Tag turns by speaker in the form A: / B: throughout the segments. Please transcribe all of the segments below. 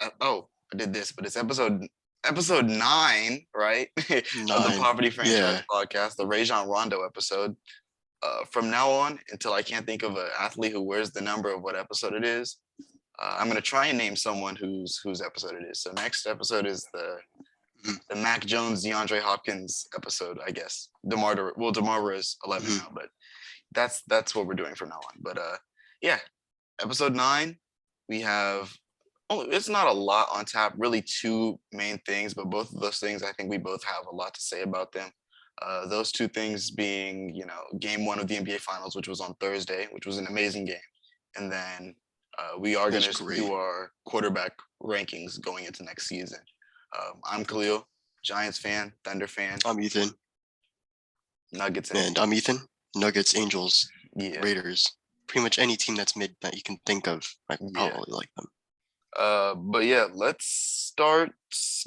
A: I did this, but it's episode 9, right? Of the
B: 9.
A: Poverty Franchise
B: Yeah.
A: podcast, the Rajon Rondo episode. From now on, until I can't think of an athlete who wears the number of what episode it is, I'm gonna try and name someone whose episode it is. So next episode is
B: Mhm.
A: the Mac Jones, DeAndre Hopkins episode, I guess. DeMar is 11
B: Mhm.
A: now, but that's what we're doing from now on. But yeah, episode 9, we have. Oh, it's not a lot on tap. Really, two main things, but both of those things, I think we both have a lot to say about them. Those two things being, Game One of the NBA Finals, which was on Thursday, which was an amazing game, and then we are
B: It
A: going
B: was
A: to
B: great.
A: do our quarterback rankings going into next season. I'm Khalil, Giants fan, Thunder fan,
B: I'm Ethan.
A: Nuggets
B: And I'm Ethan. Nuggets, Angels,
A: yeah,
B: Raiders. Pretty much any team that's mid that you can think of. I
A: yeah.
B: probably like them.
A: But yeah, let's start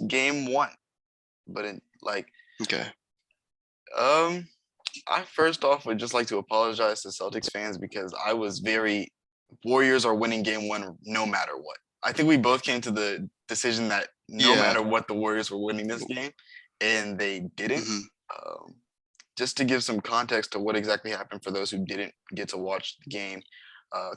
A: Game 1. But
B: Okay.
A: I first off would just like to apologize to Celtics fans because I was Warriors are winning Game 1 no matter what. I think we both came to the decision that no
B: Yeah.
A: matter what, the Warriors were winning this game, and they didn't.
B: Mhm.
A: Just to give some context to what exactly happened for those who didn't get to watch the game,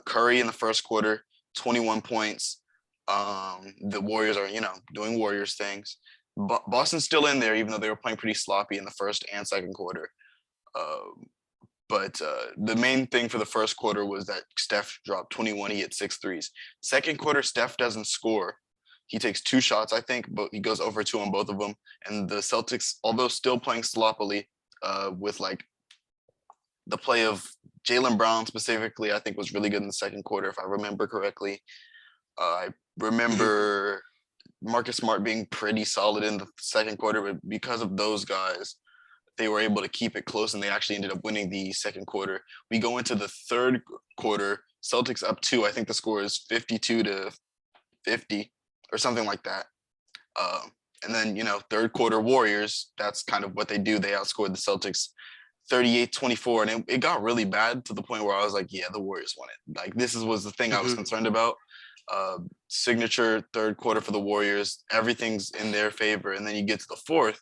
A: Curry in the first quarter, 21 points. The Warriors are, doing Warriors things. Boston's still in there, even though they were playing pretty sloppy in the first and second quarter. But the main thing for the first quarter was that Steph dropped 21. He hit 6 threes. Second quarter, Steph doesn't score. He takes 2 shots, I think, but he goes over 2 on both of them. And the Celtics, although still playing sloppily, with like the play of Jaylen Brown specifically, I think was really good in the second quarter, if I remember correctly. I remember Marcus Smart being pretty solid in the second quarter, but because of those guys, they were able to keep it close and they actually ended up winning the second quarter. We go into the third quarter, Celtics up 2. I think the score is 52-50 or something like that. And then, third quarter Warriors, that's kind of what they do. They outscored the Celtics 38-24. And it got really bad to the point where I was like, yeah, the Warriors won it. Like, was the thing I was concerned about. Signature third quarter for the Warriors. Everything's in their favor. And then you get to the fourth,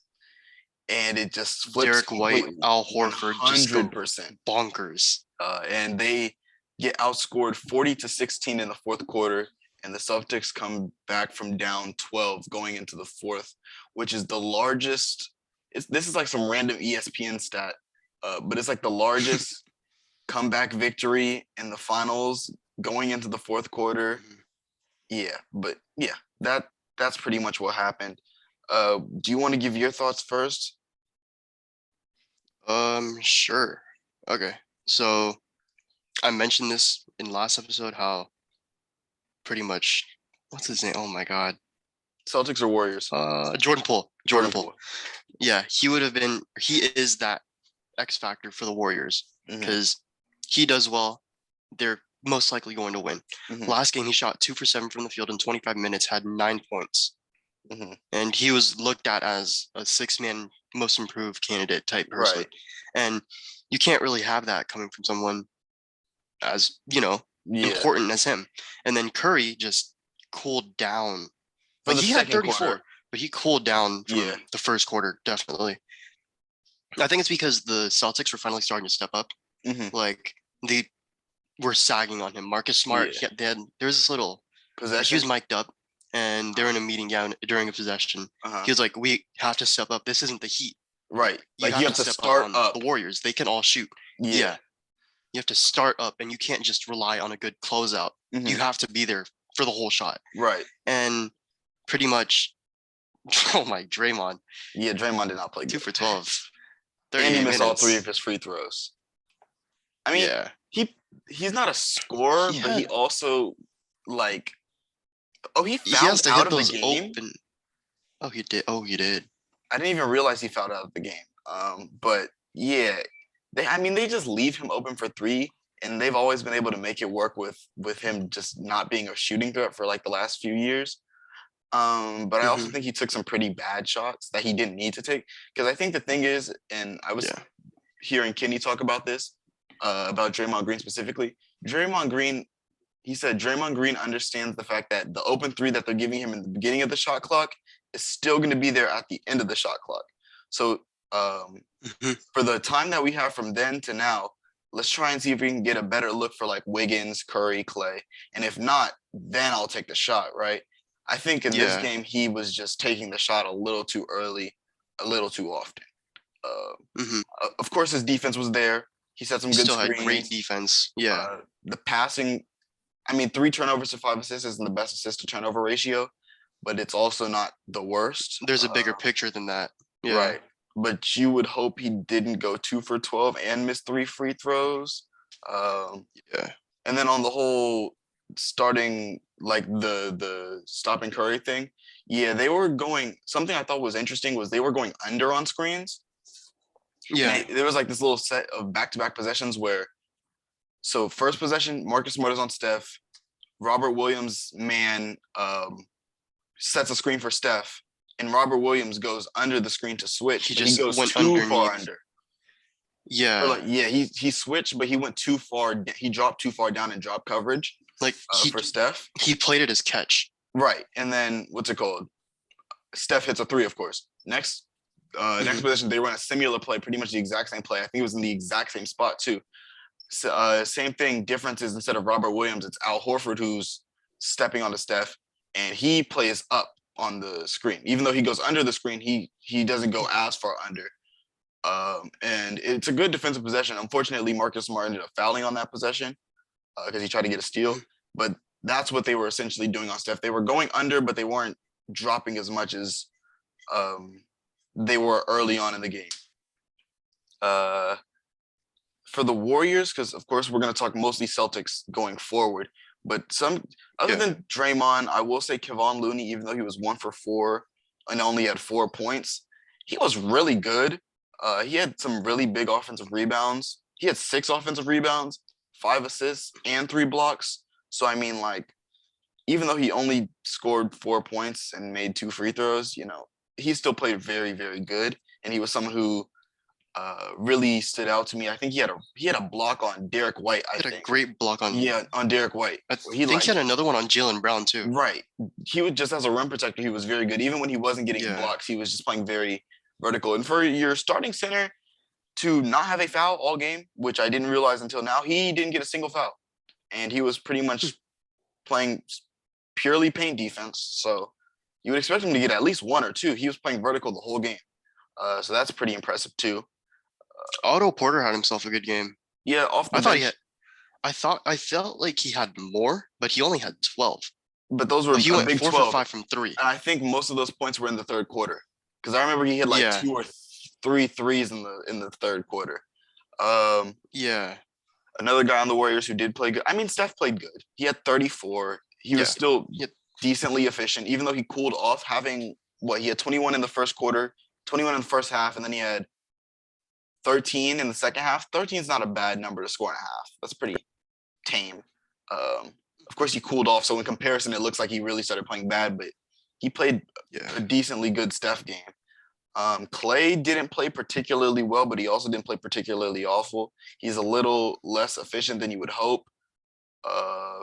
A: and it just flips.
B: Derek White, Al Horford,
A: 100%.
B: Bonkers.
A: And they get outscored 40-16 in the fourth quarter. And the Celtics come back from down 12 going into the fourth, which is the largest. This is like some random ESPN stat, but it's like the largest comeback victory in the finals going into the fourth quarter. Yeah, but yeah, that's pretty much what happened. Do you want to give your thoughts first?
B: Sure. Okay. So I mentioned this in last episode how pretty much what's his name? Oh my god.
A: Celtics or Warriors?
B: Jordan Poole. Jordan Poole. Yeah, he is that X factor for the Warriors because he does well. They're most likely going to win. Last game, he shot 2 for 7 from the field in 25 minutes, had 9 points. And he was looked at as a 6-man most improved candidate type person. Right. And you can't really have that coming from someone as, important as him. And then Curry just cooled down. Like he had 34, quarter. But he cooled down from the first quarter, definitely. I think it's because the Celtics were finally starting to step up. Like they were sagging on him. Marcus Smart, there was this little possession. He was mic'd up and they're in a meeting during a possession. He was like, we have to step up. This isn't the Heat.
A: Right. You have to start up.
B: The Warriors, they can all shoot. Yeah. You have to start up and you can't just rely on a good closeout. You have to be there for the whole shot.
A: Right.
B: And pretty much, Draymond.
A: Yeah, Draymond did not play
B: 2 for 12.
A: And he missed all 3 of his free throws. I mean, he's not a scorer, but he also he fouled out of the game.
B: Oh, he did.
A: I didn't even realize he fouled out of the game. But yeah, they just leave him open for 3, and they've always been able to make it work with him just not being a shooting threat for like the last few years. But I also think he took some pretty bad shots that he didn't need to take. Because I think the thing is, and I was hearing Kenny talk about this, about Draymond Green specifically. Draymond Green, he said Draymond Green understands the fact that the open three that they're giving him in the beginning of the shot clock is still going to be there at the end of the shot clock. So for the time that we have from then to now, let's try and see if we can get a better look for like Wiggins, Curry, Clay. And if not, then I'll take the shot, right? I think in this game, he was just taking the shot a little too early, a little too often. Of course, his defense was there. He set some good screens.
B: Had great defense. Yeah.
A: The passing, I mean, 3 turnovers to 5 assists isn't the best assist to turnover ratio, but it's also not the worst.
B: There's a bigger picture than that. Yeah.
A: Right. But you would hope he didn't go 2 for 12 and miss 3 free throws.
B: Yeah.
A: And then on the whole starting like the stopping Curry thing, yeah, they were going. Something I thought was interesting was they were going under on screens.
B: Yeah.
A: There was like this little set of back-to-back possessions where, so first possession, Marcus Smart is on Steph. Robert Williams, man, sets a screen for Steph, and Robert Williams goes under the screen to switch. He goes too far under.
B: Yeah.
A: He switched, but he went too far. He dropped too far down in drop coverage.
B: Like
A: for Steph.
B: He played it as catch.
A: Right. And then what's it called? Steph hits a 3, of course. Next possession, they run a similar play, pretty much the exact same play. I think it was in the exact same spot too. So, same thing. Difference is instead of Robert Williams, it's Al Horford who's stepping onto Steph, and he plays up on the screen. Even though he goes under the screen, he doesn't go as far under. And it's a good defensive possession. Unfortunately, Marcus Smart ended up fouling on that possession because he tried to get a steal. But that's what they were essentially doing on Steph. They were going under, but they weren't dropping as much as they were early on in the game. For the Warriors, because of course we're going to talk mostly Celtics going forward, but other than Draymond, I will say Kevon Looney, even though he was 1 for 4 and only had 4 points, he was really good. He had some really big offensive rebounds. He had 6 offensive rebounds, 5 assists, and 3 blocks. So I mean, like, even though he only scored 4 points and made 2 free throws, he still played very, very good. And he was someone who really stood out to me. I think he had a block on Derek White. I think
B: a great block on
A: on Derek White.
B: I think he had another one on Jaylen Brown too.
A: Right. He would just as a rim protector, he was very good. Even when he wasn't getting blocks, he was just playing very vertical. And for your starting center to not have a foul all game, which I didn't realize until now, he didn't get a single foul, and he was pretty much playing purely paint defense. So you would expect him to get at least 1 or 2. He was playing vertical the whole game. So that's pretty impressive too.
B: Otto Porter had himself a good game.
A: Yeah, off the bench.
B: I felt like he had more, but he only had 12.
A: But those were
B: he went
A: big
B: 4
A: 12.
B: for 5 from 3.
A: And I think most of those points were in the third quarter, because I remember he hit like 2 or 3 threes in the third quarter. Another guy on the Warriors who did play good. I mean, Steph played good. He had 34. He was still decently efficient, even though he cooled off. He had 21 in the first quarter, 21 in the first half, and then he had 13 in the second half. 13 is not a bad number to score in a half. That's pretty tame. Of course, he cooled off, so in comparison, it looks like he really started playing bad, but he played a decently good Steph game. Clay didn't play particularly well, but he also didn't play particularly awful. He's a little less efficient than you would hope.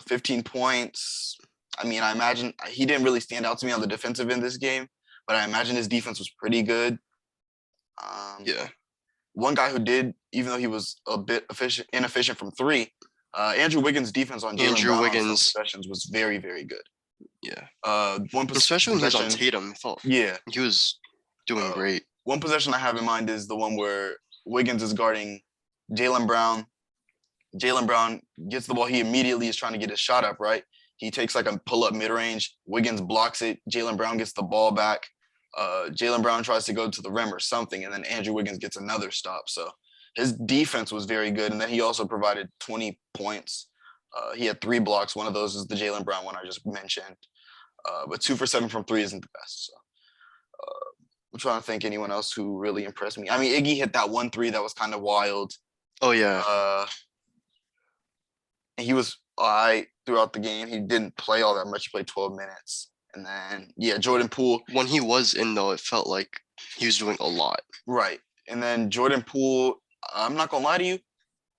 A: 15 points. I mean, I imagine he didn't really stand out to me on the defensive end this game, but I imagine his defense was pretty good. One guy who did, even though he was a bit inefficient from 3, Andrew Wiggins' defense on Jaylen Brown on possessions was very, very good.
B: Especially when he was on Tatum. I thought he was doing great.
A: One possession I have in mind is the one where Wiggins is guarding Jaylen Brown. Jaylen Brown gets the ball. He immediately is trying to get his shot up, right? He takes like a pull-up mid-range. Wiggins blocks it. Jaylen Brown gets the ball back. Jaylen Brown tries to go to the rim or something, and then Andrew Wiggins gets another stop. So his defense was very good, and then he also provided 20 points. He had 3 blocks. One of those is the Jaylen Brown one I just mentioned. But 2 for 7 from 3 isn't the best. So I'm trying to think anyone else who really impressed me. I mean, Iggy hit that 1 3 that was kind of wild.
B: Oh, yeah.
A: He was throughout the game. He didn't play all that much. He played 12 minutes. And then, Jordan Poole.
B: When he was in, though, it felt like he was doing a lot.
A: Right. And then Jordan Poole, I'm not going to lie to you,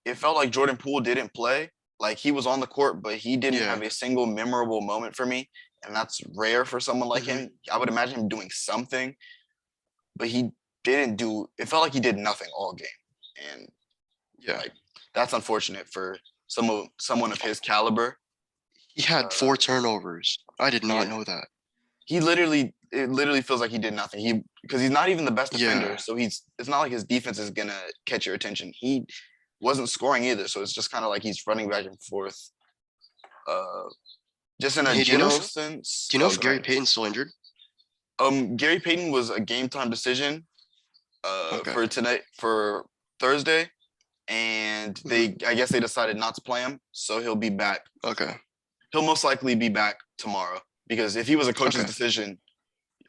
A: it felt like Jordan Poole didn't play Like he was on the court, but he didn't
B: Yeah.
A: have a single memorable moment for me, and that's rare for someone like
B: Mhm.
A: him. I would imagine him doing something, but he didn't do. It felt like he did nothing all game, and
B: Yeah.
A: like that's unfortunate for someone of his caliber.
B: He had
A: Uh,
B: 4 turnovers. I did not
A: yeah,
B: know that.
A: it literally feels like he did nothing. Because he's not even the best defender,
B: Yeah.
A: so it's not like his defense is gonna catch your attention. He wasn't scoring either, so it's just kind of like he's running back and forth. Uh, just in a
B: Hey,
A: general sense.
B: do you know
A: Oh,
B: if
A: go
B: Gary
A: ahead.
B: Payton's still injured?
A: Gary Payton was a game time decision
B: Okay.
A: for tonight for Thursday, and
B: Mhm.
A: I guess they decided not to play him, so he'll be back.
B: Okay.
A: He'll most likely be back tomorrow because if he was a coach's
B: Okay.
A: decision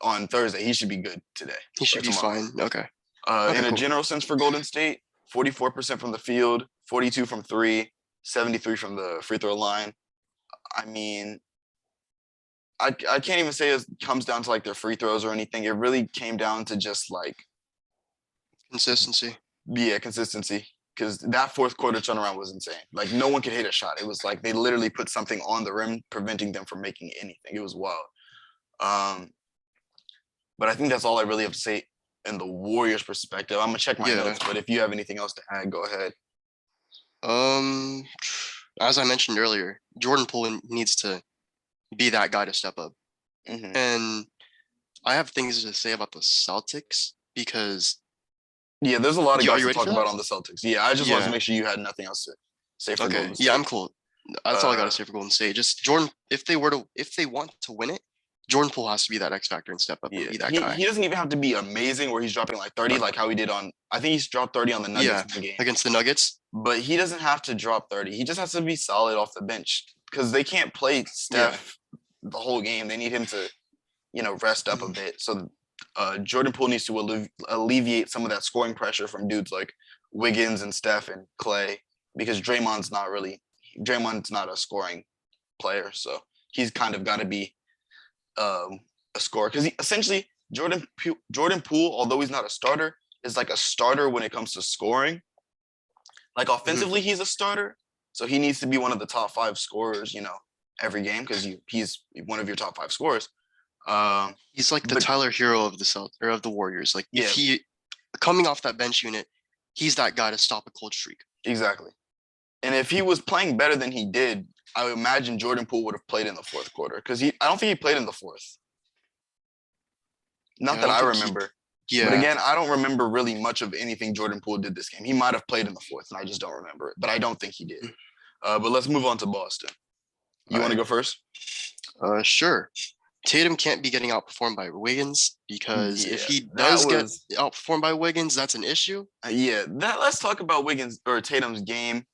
A: on Thursday, he should be good today
B: He
A: or
B: should be
A: tomorrow.
B: fine. Okay.
A: In
B: Okay,
A: a
B: cool.
A: general sense for Golden State, 44% from the field, 42 from three, 73 from the free throw line. I mean, I can't even say it comes down to like their free throws or anything. It really came down to just like,
B: Consistency.
A: yeah, consistency. Because that fourth quarter turnaround was insane. Like no one could hit a shot. It was like they literally put something on the rim, preventing them from making anything. It was wild. Um, but I think that's all I really have to say in the Warriors' perspective. I'm gonna check my
B: Yeah.
A: notes, but if you have anything else to add, go ahead.
B: Um, as I mentioned earlier, Jordan Poole needs to be that guy to step up.
A: Hmm.
B: And I have things to say about the Celtics because
A: Yeah, there's a lot of
B: are
A: guys
B: you
A: to
B: ready
A: talk
B: for that?
A: about on the Celtics. Yeah, I just wanted to
B: Yeah.
A: make sure you had nothing else to say for
B: Okay.
A: Golden
B: Yeah,
A: State.
B: I'm cool. That's all I gotta say for Golden State. Just Jordan, if they want to win it, Jordan Poole has to be that X factor and step up and
A: Yeah,
B: be that
A: he
B: guy.
A: he doesn't even have to be amazing where he's dropping like 30, like how he did on. I think he's dropped 30 on the Nuggets
B: Yeah,
A: one game.
B: against the Nuggets.
A: But he doesn't have to drop 30. He just has to be solid off the bench because they can't play
B: Yeah.
A: Steph the whole game. They need him to, rest up a
B: Mhm.
A: bit. So Jordan Poole needs to alleviate some of that scoring pressure from dudes like Wiggins and Steph and Clay because Draymond's not a scoring player. So he's kind of got to be a scorer because essentially Jordan Poole, although he's not a starter, is like a starter when it comes to scoring. Like
B: Mhm.
A: offensively, he's a starter, so he needs to be one of the top 5 scorers, every game because he's one of your top 5 scorers.
B: He's like the
A: But
B: Tyler Hero of the or of the Warriors. Like if
A: yeah,
B: he coming off that bench unit, he's that guy to stop a cold streak.
A: exactly. And if he was playing better than he did, I would imagine Jordan Poole would have played in the fourth quarter because I don't think he played in the fourth. Not
B: Yeah, I
A: that
B: don't
A: I
B: think
A: remember. But
B: yeah.
A: again, I don't remember really much of anything Jordan Poole did this game. He might have played in the fourth, and I just don't remember it. But I don't think he did.
B: Mm.
A: But let's move on to Boston. You want to
B: Alright.
A: go first?
B: Sure. Tatum can't be getting outperformed by Wiggins because if
A: Yeah,
B: he
A: that
B: does get
A: was
B: outperformed by Wiggins, that's an issue.
A: yeah. Let's talk about Wiggins or Tatum's game.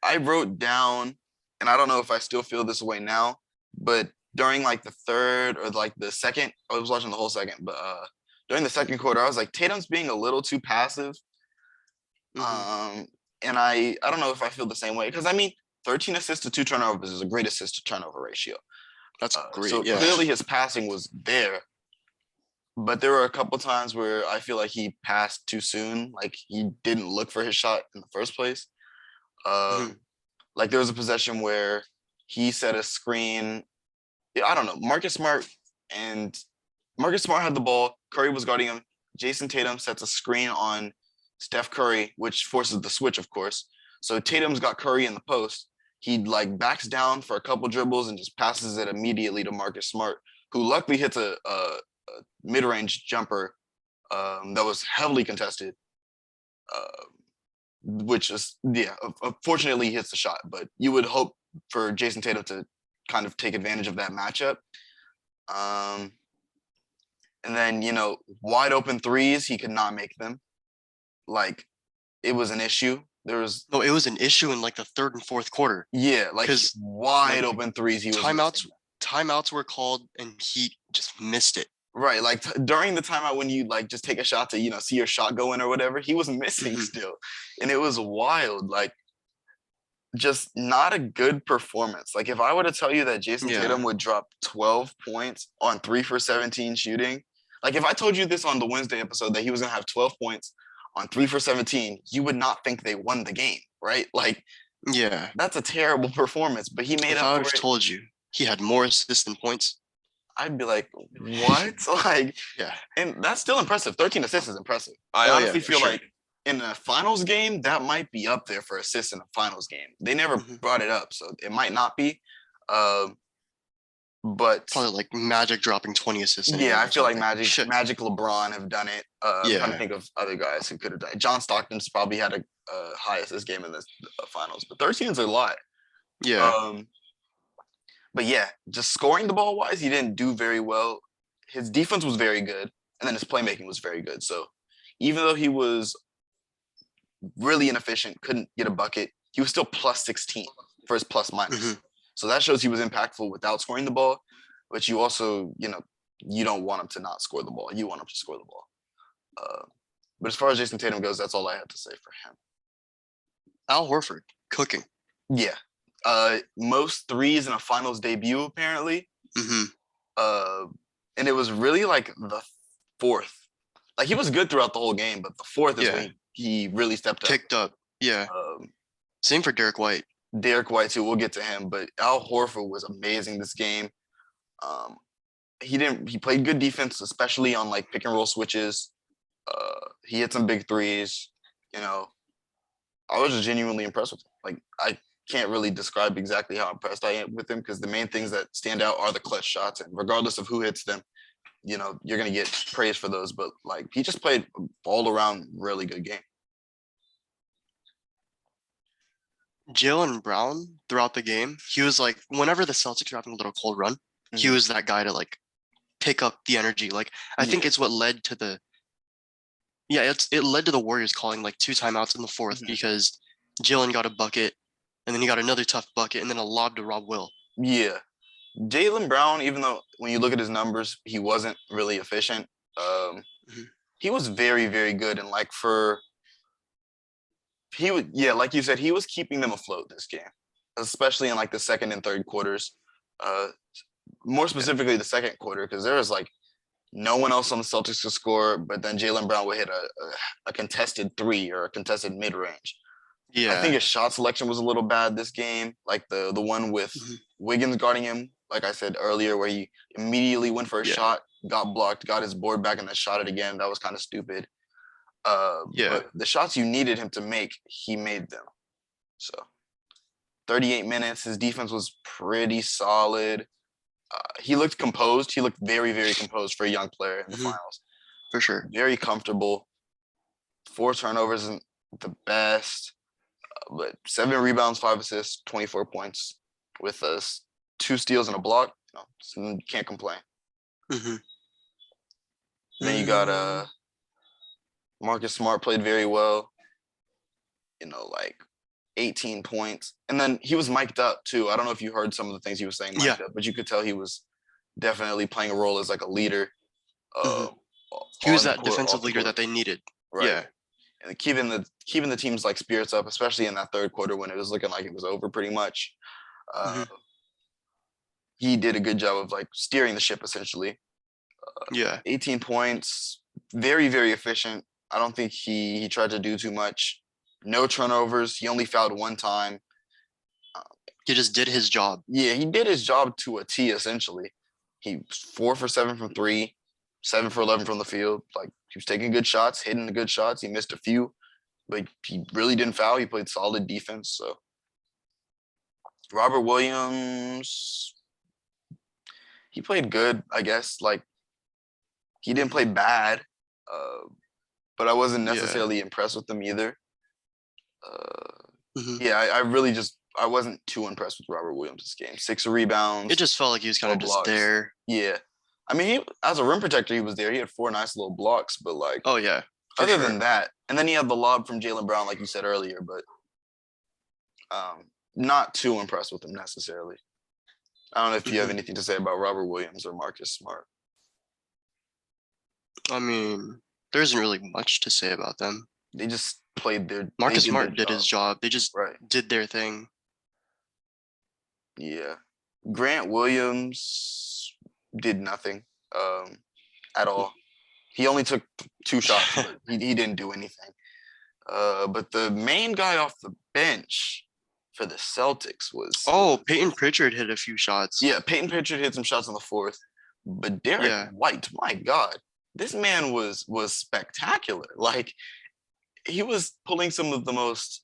A: I wrote down, and I don't know if I still feel this way now, but during like the third or like the second, I was watching the whole second, but during the second quarter, I was like, Tatum's being a little too passive.
B: Mhm.
A: And I don't know if I feel the same way because I mean, 13 assists to 2 turnovers is a great assist to turnover ratio.
B: That's
A: So
B: great. Yeah.
A: clearly his passing was there, but there were a couple times where I feel like he passed too soon. Like he didn't look for his shot in the first place.
B: Mhm.
A: Like there was a possession where he set a screen. I don't know. And Marcus Smart had the ball. Curry was guarding him. Jason Tatum sets a screen on Steph Curry, which forces the switch, of course. So Tatum's got Curry in the post. He like backs down for a couple dribbles and just passes it immediately to Marcus Smart, who luckily hits a mid-range jumper that was heavily contested, which is fortunately he hits the shot. But you would hope for Jason Tatum to kind of take advantage of that matchup. Um, and then wide open threes, he could not make them. Like it was an issue. There was
B: No, it was an issue in like the third and fourth quarter.
A: like
B: 'Cause,
A: wide
B: like,
A: open threes. He was
B: Timeouts
A: missing.
B: timeouts were called and he just missed it.
A: Right, like during the timeout when you like just take a shot to see your shot go in or whatever, he was missing
B: Mhm.
A: still, and it was wild. Like just not a good performance. Like if I were to tell you that Jason
B: Yeah.
A: Tatum would drop 12 points on 3 for 17 shooting, like if I told you this on the Wednesday episode that he was gonna have 12 points on 3 for 17, you would not think they won the game, right? Like
B: Yeah.
A: That's a terrible performance, but he made
B: If
A: up
B: I would
A: for
B: have
A: it.
B: told you he had more assists than points,
A: I'd be like, what? Like,
B: yeah.
A: and that's still impressive. 13 assists is impressive. I
B: Oh yeah,
A: honestly
B: for
A: feel
B: sure.
A: like in a finals game, that might be up there for assists in a finals game. They never
B: Mhm.
A: brought it up, so it might not be. Um, but
B: Probably like Magic dropping 20 assists in a
A: yeah,
B: game
A: I
B: or
A: feel like
B: something.
A: Magic,
B: Shit.
A: Magic, LeBron have done it. I'm trying to
B: Yeah.
A: think of other guys who could have done it. John Stockton's probably had a high assist game in this finals, but 13 is a lot.
B: Yeah.
A: Um, but yeah, just scoring the ball wise, he didn't do very well. His defense was very good, and then his playmaking was very good. So even though he was really inefficient, couldn't get a bucket, he was still plus 16 for his plus minus.
B: Hmm.
A: So that shows he was impactful without scoring the ball. But you also, you don't want him to not score the ball. You want him to score the ball. Uh, but as far as Jason Tatum goes, that's all I have to say for him.
B: Al Horford cooking.
A: Yeah. Most threes in a finals debut, apparently.
B: Hmm.
A: Uh, and it was really like the fourth. Like he was good throughout the whole game, but the fourth is
B: Yeah.
A: when he really stepped up.
B: Picked up. Yeah.
A: Um,
B: Same for Derek White.
A: Derek White too. We'll get to him, but Al Horford was amazing this game. Um, he played good defense, especially on like pick and roll switches. He hit some big threes. You know, I was just genuinely impressed with him. Like I can't really describe exactly how impressed I am with him because the main things that stand out are the clutch shots, and regardless of who hits them, you're gonna get praise for those. But like he just played all around really good game.
B: Jalen Brown throughout the game, he was like, whenever the Celtics were having a little cold run, he
A: Mhm.
B: was that guy to like pick up the energy. Like I think
A: Yeah.
B: it's what led to it led to the Warriors calling like 2 timeouts in the 4th
A: Mhm.
B: because Jalen got a bucket and then he got another tough bucket and then a lob to Rob Will.
A: Yeah. Jalen Brown, even though when you look at his numbers, he wasn't really efficient. Um,
B: Mhm.
A: he was very, very good, and like he would, yeah, like you said, he was keeping them afloat this game, especially in like the second and third quarters. Uh, More specifically, the second quarter, because there was like no one else on the Celtics to score, but then Jalen Brown would hit a contested three or a contested mid range. I think
B: Yeah.
A: his shot selection was a little bad this game, like the one with
B: Mhm.
A: Wiggins guarding him, like I said earlier, where he immediately went for a
B: Yeah.
A: shot, got blocked, got his board back, and then shot it again. That was kind of stupid.
B: Yeah.
A: But the shots you needed him to make, he made them. So 38 minutes, his defense was pretty solid. He looked composed. He looked very, very composed for a young player in the
B: Mhm.
A: finals.
B: For sure.
A: Very comfortable. 4 turnovers isn't the best, but 7 rebounds, 5 assists, 24 points with us, 2 steals and a block. So you can't complain.
B: Hmm.
A: Then you got Marcus Smart played very well. Like 18 points, and then he was mic'd up too. I don't know if you heard some of the things he was saying mic'd
B: Yeah.
A: up, but you could tell he was definitely playing a role as like a leader.
B: Hmm.
A: Uh,
B: He was
A: on the
B: that
A: court,
B: defensive
A: off the
B: leader
A: court,
B: that they needed.
A: right?
B: Yeah.
A: And keeping the team's like spirits up, especially in that third quarter when it was looking like it was over pretty much. Uh,
B: Hmm.
A: he did a good job of like steering the ship essentially.
B: Yeah.
A: 18 points, very very efficient. I don't think he tried to do too much. No turnovers. He only fouled one time.
B: He just did his job.
A: Yeah, he did his job to a T essentially. He was 4 for 7 from three, 7 for 11 from the field. Like he was taking good shots, hitting the good shots. He missed a few, but he really didn't foul. He played solid defense. So Robert Williams, he played good, I guess. Like he didn't play bad, uh, but I wasn't
B: Yeah.
A: necessarily impressed with him either. Uh,
B: Hmm.
A: yeah, I really just I wasn't too impressed with Robert Williams this game. 6 rebounds,
B: It just felt like he was kind
A: four
B: of just
A: blocks.
B: there.
A: Yeah, I mean, as a rim protector, he was there. He had 4 nice little blocks, but like
B: Oh yeah. For
A: other
B: sure.
A: than that, and then he had the lob from Jalen Brown, like you said earlier, but not too impressed with him necessarily. I don't know if you have
B: Mhm.
A: anything to say about Robert Williams or Marcus Smart.
B: I mean, there isn't really much to say about them.
A: They just played they
B: Marcus
A: did
B: Smart
A: their
B: did his job. They just
A: right.
B: did their thing.
A: Yeah, Grant Williams did nothing at all. He only took 2 shots, but he didn't do anything. But the main guy off the bench for the Celtics
B: Oh, Peyton Pritchard hit a few shots.
A: yeah, Peyton Pritchard hit some shots in the fourth, but Derek
B: Yeah.
A: White, my God, this man was spectacular. Like he was pulling some of the most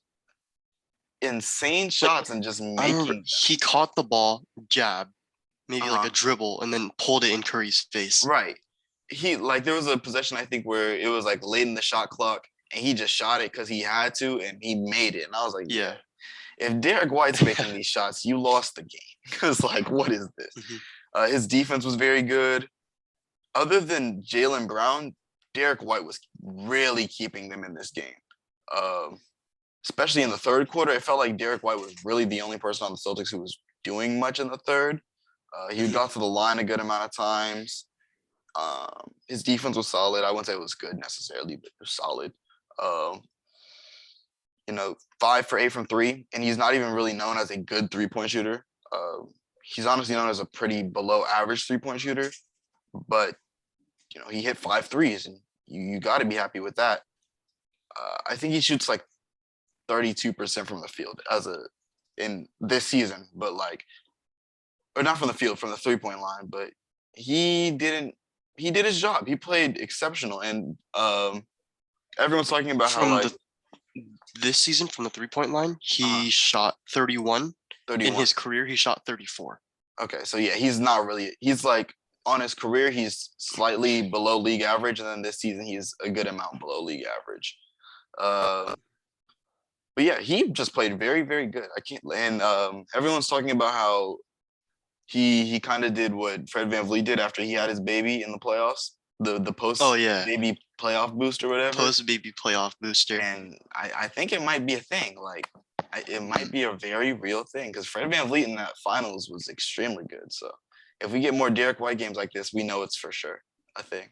A: insane shots and just
B: I remember
A: making
B: he caught the ball, jab, maybe like
A: Uh-huh.
B: a dribble, and then pulled it in Curry's face.
A: right. He like there was a possession I think where it was like late in the shot clock and he just shot it because he had to and he made it. And I was like,
B: Yeah.
A: if Derek White's making these shots, you lost the game. Because like, what is this?
B: Mhm.
A: His defense was very good. Other than Jaylen Brown, Derek White was really keeping them in this game. Especially in the third quarter, it felt like Derek White was really the only person on the Celtics who was doing much in the third. He got to the line a good amount of times. His defense was solid. I wouldn't say it was good necessarily, but it was solid. Um, 5 for 8 from three, and he's not even really known as a good 3-point shooter. He's honestly known as a pretty below average 3-point shooter, but he hit 5 threes, and you got to be happy with that. I think he shoots like 32% from the field in this season, but or not from the field, from the 3-point line, but he did his job. He played exceptional, and everyone's talking about how
B: this season from the 3-point line, he
A: Uh-huh.
B: shot 31.
A: 31.
B: In his career, he shot 34.
A: Okay, so yeah, he's not really. He's like on his career, he's slightly below league average, and then this season he's a good amount below league average. But yeah, he just played very, very good. And everyone's talking about how he kind of did what Fred VanVleet did after he had his baby in the playoffs, the post baby playoff boost or whatever.
B: Post baby playoff booster.
A: And I think it might be a thing. Like it might be a very real thing because Fred VanVleet in that finals was extremely good. So if we get more Derek White games like this, we know it's for sure a thing.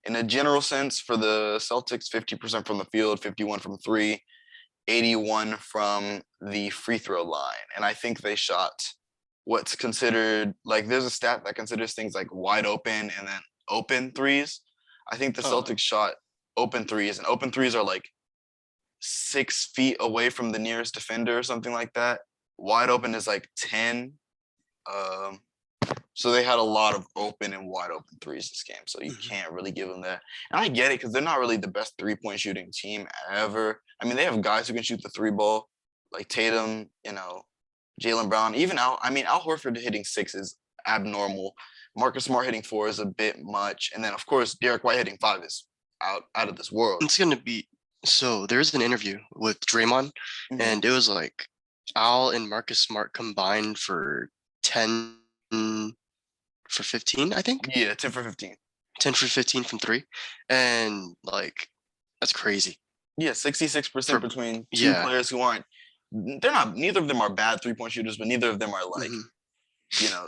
A: In a general sense, for the Celtics, 50% from the field, 51 from three, 81 from the free throw line. And I think they shot what's considered there's a stat that considers things like wide open and then open threes. I think the Celtics shot open threes, and open threes are like 6 feet away from the nearest defender or something like that. Wide open is like 10. So they had a lot of open and wide open threes this game. So you can't really give them that. And I get it because they're not really the best 3-point shooting team ever. I mean, they have guys who can shoot the 3 ball, like Tatum, Jaylen Brown, even Al Horford hitting 6 is abnormal. Marcus Smart hitting 4 is a bit much. And then, of course, Derek White hitting 5 is out of this world.
B: It's going to be so there's an interview with Draymond, and it was like Al and Marcus Smart combined for 10 for 15, I think.
A: Yeah, 10 for 15.
B: 10 for 15 from 3. And that's crazy.
A: Yeah, 66% between two players who aren't. Neither of them are bad 3-point shooters, but neither of them are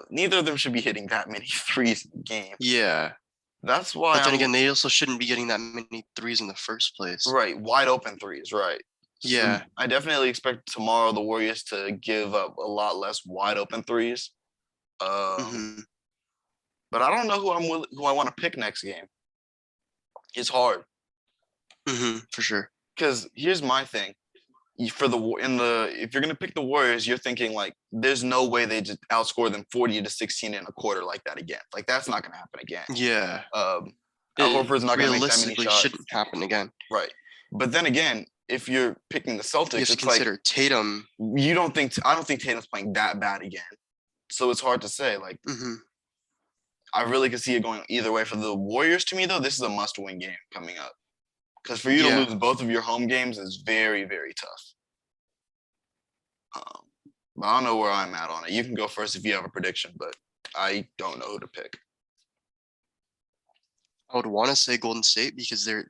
A: neither of them should be hitting that many threes in the game.
B: Yeah.
A: That's why.
B: But then again, they also shouldn't be getting that many threes in the first place.
A: Right. Wide open threes. Right.
B: Yeah.
A: So I definitely expect tomorrow the Warriors to give up a lot less wide open threes. But I don't know who I want to pick next game. It's hard.
B: For sure.
A: Because here's my thing. If you're gonna pick the Warriors, you're thinking there's no way they just outscore them 40-16 in a quarter like that again. That's not gonna happen again.
B: Yeah.
A: Al Horford's not gonna make that many shots.
B: Shouldn't happen again.
A: Right. But then again, if you're picking the Celtics,
B: you have to consider Tatum.
A: I don't think Tatum's playing that bad again. So it's hard to say. I really could see it going either way. For the Warriors, to me though, this is a must-win game coming up. Because for you to lose both of your home games is very, very tough. But I don't know where I'm at on it. You can go first if you have a prediction, but I don't know who to pick.
B: I would want to say Golden State because they're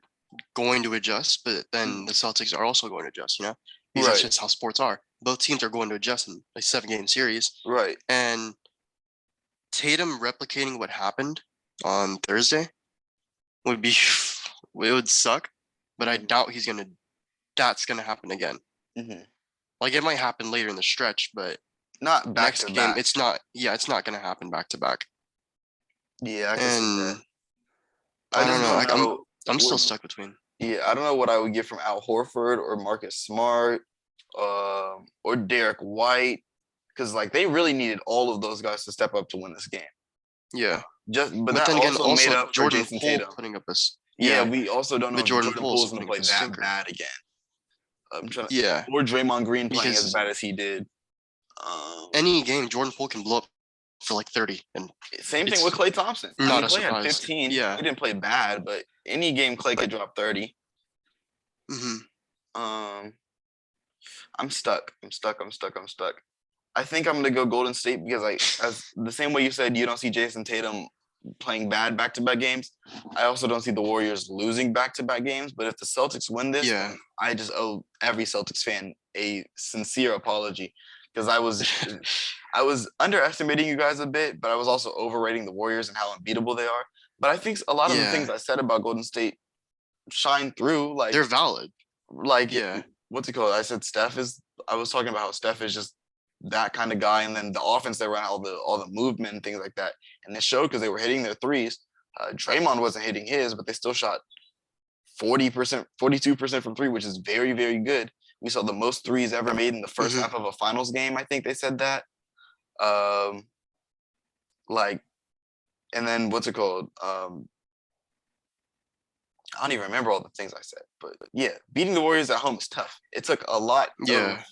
B: going to adjust, but then the Celtics are also going to adjust, because that's just how sports are. Both teams are going to adjust in a 7-game series. Right. And Tatum replicating what happened on Thursday it would suck, but I doubt that's gonna happen again. It might happen later in the stretch, but
A: not back
B: next
A: to
B: game.
A: back.
B: It's not gonna happen back to back.
A: Yeah, I can see that.
B: I don't know. I'm still stuck between.
A: Yeah, I don't know what I would get from Al Horford or Marcus Smart, or Derek White, because like they really needed all of those guys to step up to win this game.
B: Yeah.
A: But
B: But
A: that
B: then again,
A: also made
B: also
A: up for
B: Jordan
A: Jason
B: Poole
A: Tatum.
B: putting up
A: Yeah, we also don't know
B: but
A: if
B: Jordan
A: Jordan
B: Poole
A: Poole
B: also
A: is going to
B: putting up
A: play
B: a
A: that
B: stinker.
A: bad again. I'm trying to,
B: Yeah.
A: or Draymond Green playing as
B: Because
A: bad as he did.
B: any game, Jordan Poole can blow up for like 30, and
A: Same thing
B: it's
A: with Klay Thompson. I
B: not
A: mean,
B: a
A: Klay had
B: surprise.
A: 15.
B: Yeah.
A: He didn't play bad, but any game Klay could drop 30.
B: hmm
A: I'm stuck. I think I'm gonna go Golden State because as the same way you said you don't see Jason Tatum playing bad back-to-back games. I also don't see the Warriors losing back-to-back games. But if the Celtics win this,
B: Yeah.
A: then I just owe every Celtics fan a sincere apology because I was underestimating you guys a bit, but I was also overrating the Warriors and how unbeatable they are. But I think a lot of the things
B: Yeah.
A: I said about Golden State shine through.
B: They're valid. Yeah.
A: What's it called? I was talking about how Steph is just that kind of guy, and then the offense they run, all the movement and things like that, and it showed because they were hitting their threes. Draymond wasn't hitting his, but they still shot 40%, 42% from three, which is very, very good. We saw the most threes ever made in the first
B: Mhm.
A: half of a finals game. I think they said that. Um, like, and then what's it called? I don't even remember all the things I said, but yeah, beating the Warriors at home is tough. It took a lot of
B: Yeah.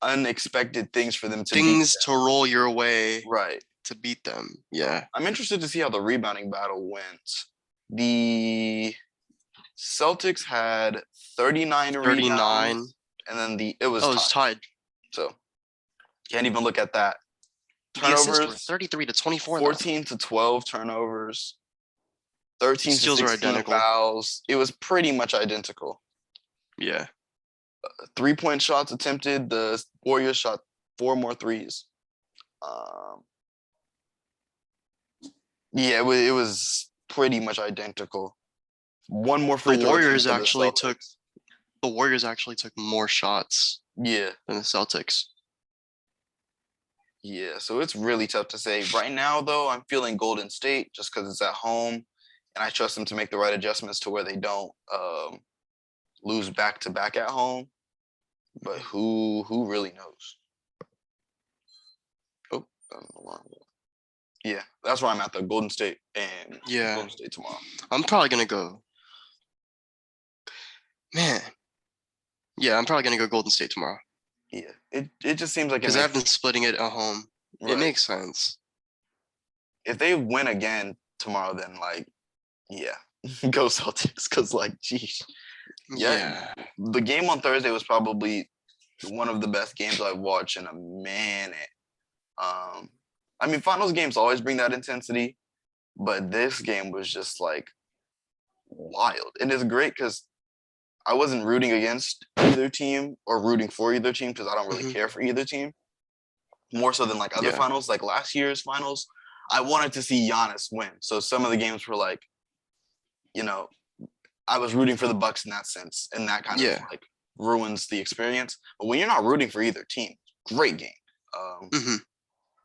A: unexpected things for them to beat
B: Things
A: them.
B: to roll your way
A: Right.
B: to beat them. Yeah.
A: I'm interested to see how the rebounding battle went. The Celtics had 39
B: 39.
A: rebounds, and then it was
B: Oh, it's
A: tied.
B: tied.
A: So can't even look at that.
B: The assists were
A: Turnovers,
B: 33 to 24.
A: 14 to 12 turnovers, 13 to
B: Steals are
A: 16
B: identical.
A: fouls. It was pretty much identical.
B: Yeah.
A: 3-point shots attempted. The Warriors shot 4 more threes. Yeah, it was pretty much identical. One more free
B: The
A: throw.
B: Warriors
A: attempt for
B: actually
A: the
B: took
A: Celtics.
B: the Warriors actually took more shots
A: Yeah,
B: than the Celtics.
A: yeah. So it's really tough to say. Right now, though, I'm feeling Golden State just because it's at home, and I trust them to make the right adjustments to where they don't lose back to back at home. But who really knows? Oh, yeah, that's where I'm at. The Golden State and
B: Yeah.
A: Golden State tomorrow.
B: I'm probably gonna go. Man. Yeah, I'm probably gonna go Golden State tomorrow.
A: Yeah, it just seems like
B: Because I've been splitting it at home.
A: right.
B: It makes sense.
A: If they win again tomorrow, then like, yeah, go Celtics. Because like, geez,
B: Yeah.
A: the game on Thursday was probably one of the best games I've watched in a minute. I mean, finals games always bring that intensity, but this game was just like wild. And it's great because I wasn't rooting against either team or rooting for either team because I don't really
B: Mhm.
A: care for either team. More so than like other
B: Yeah.
A: finals, like last year's finals, I wanted to see Giannis win. So some of the games were like, you know, I was rooting for the Bucks in that sense, and that kind of
B: Yeah.
A: like ruins the experience. But when you're not rooting for either team, great game.
B: Mhm.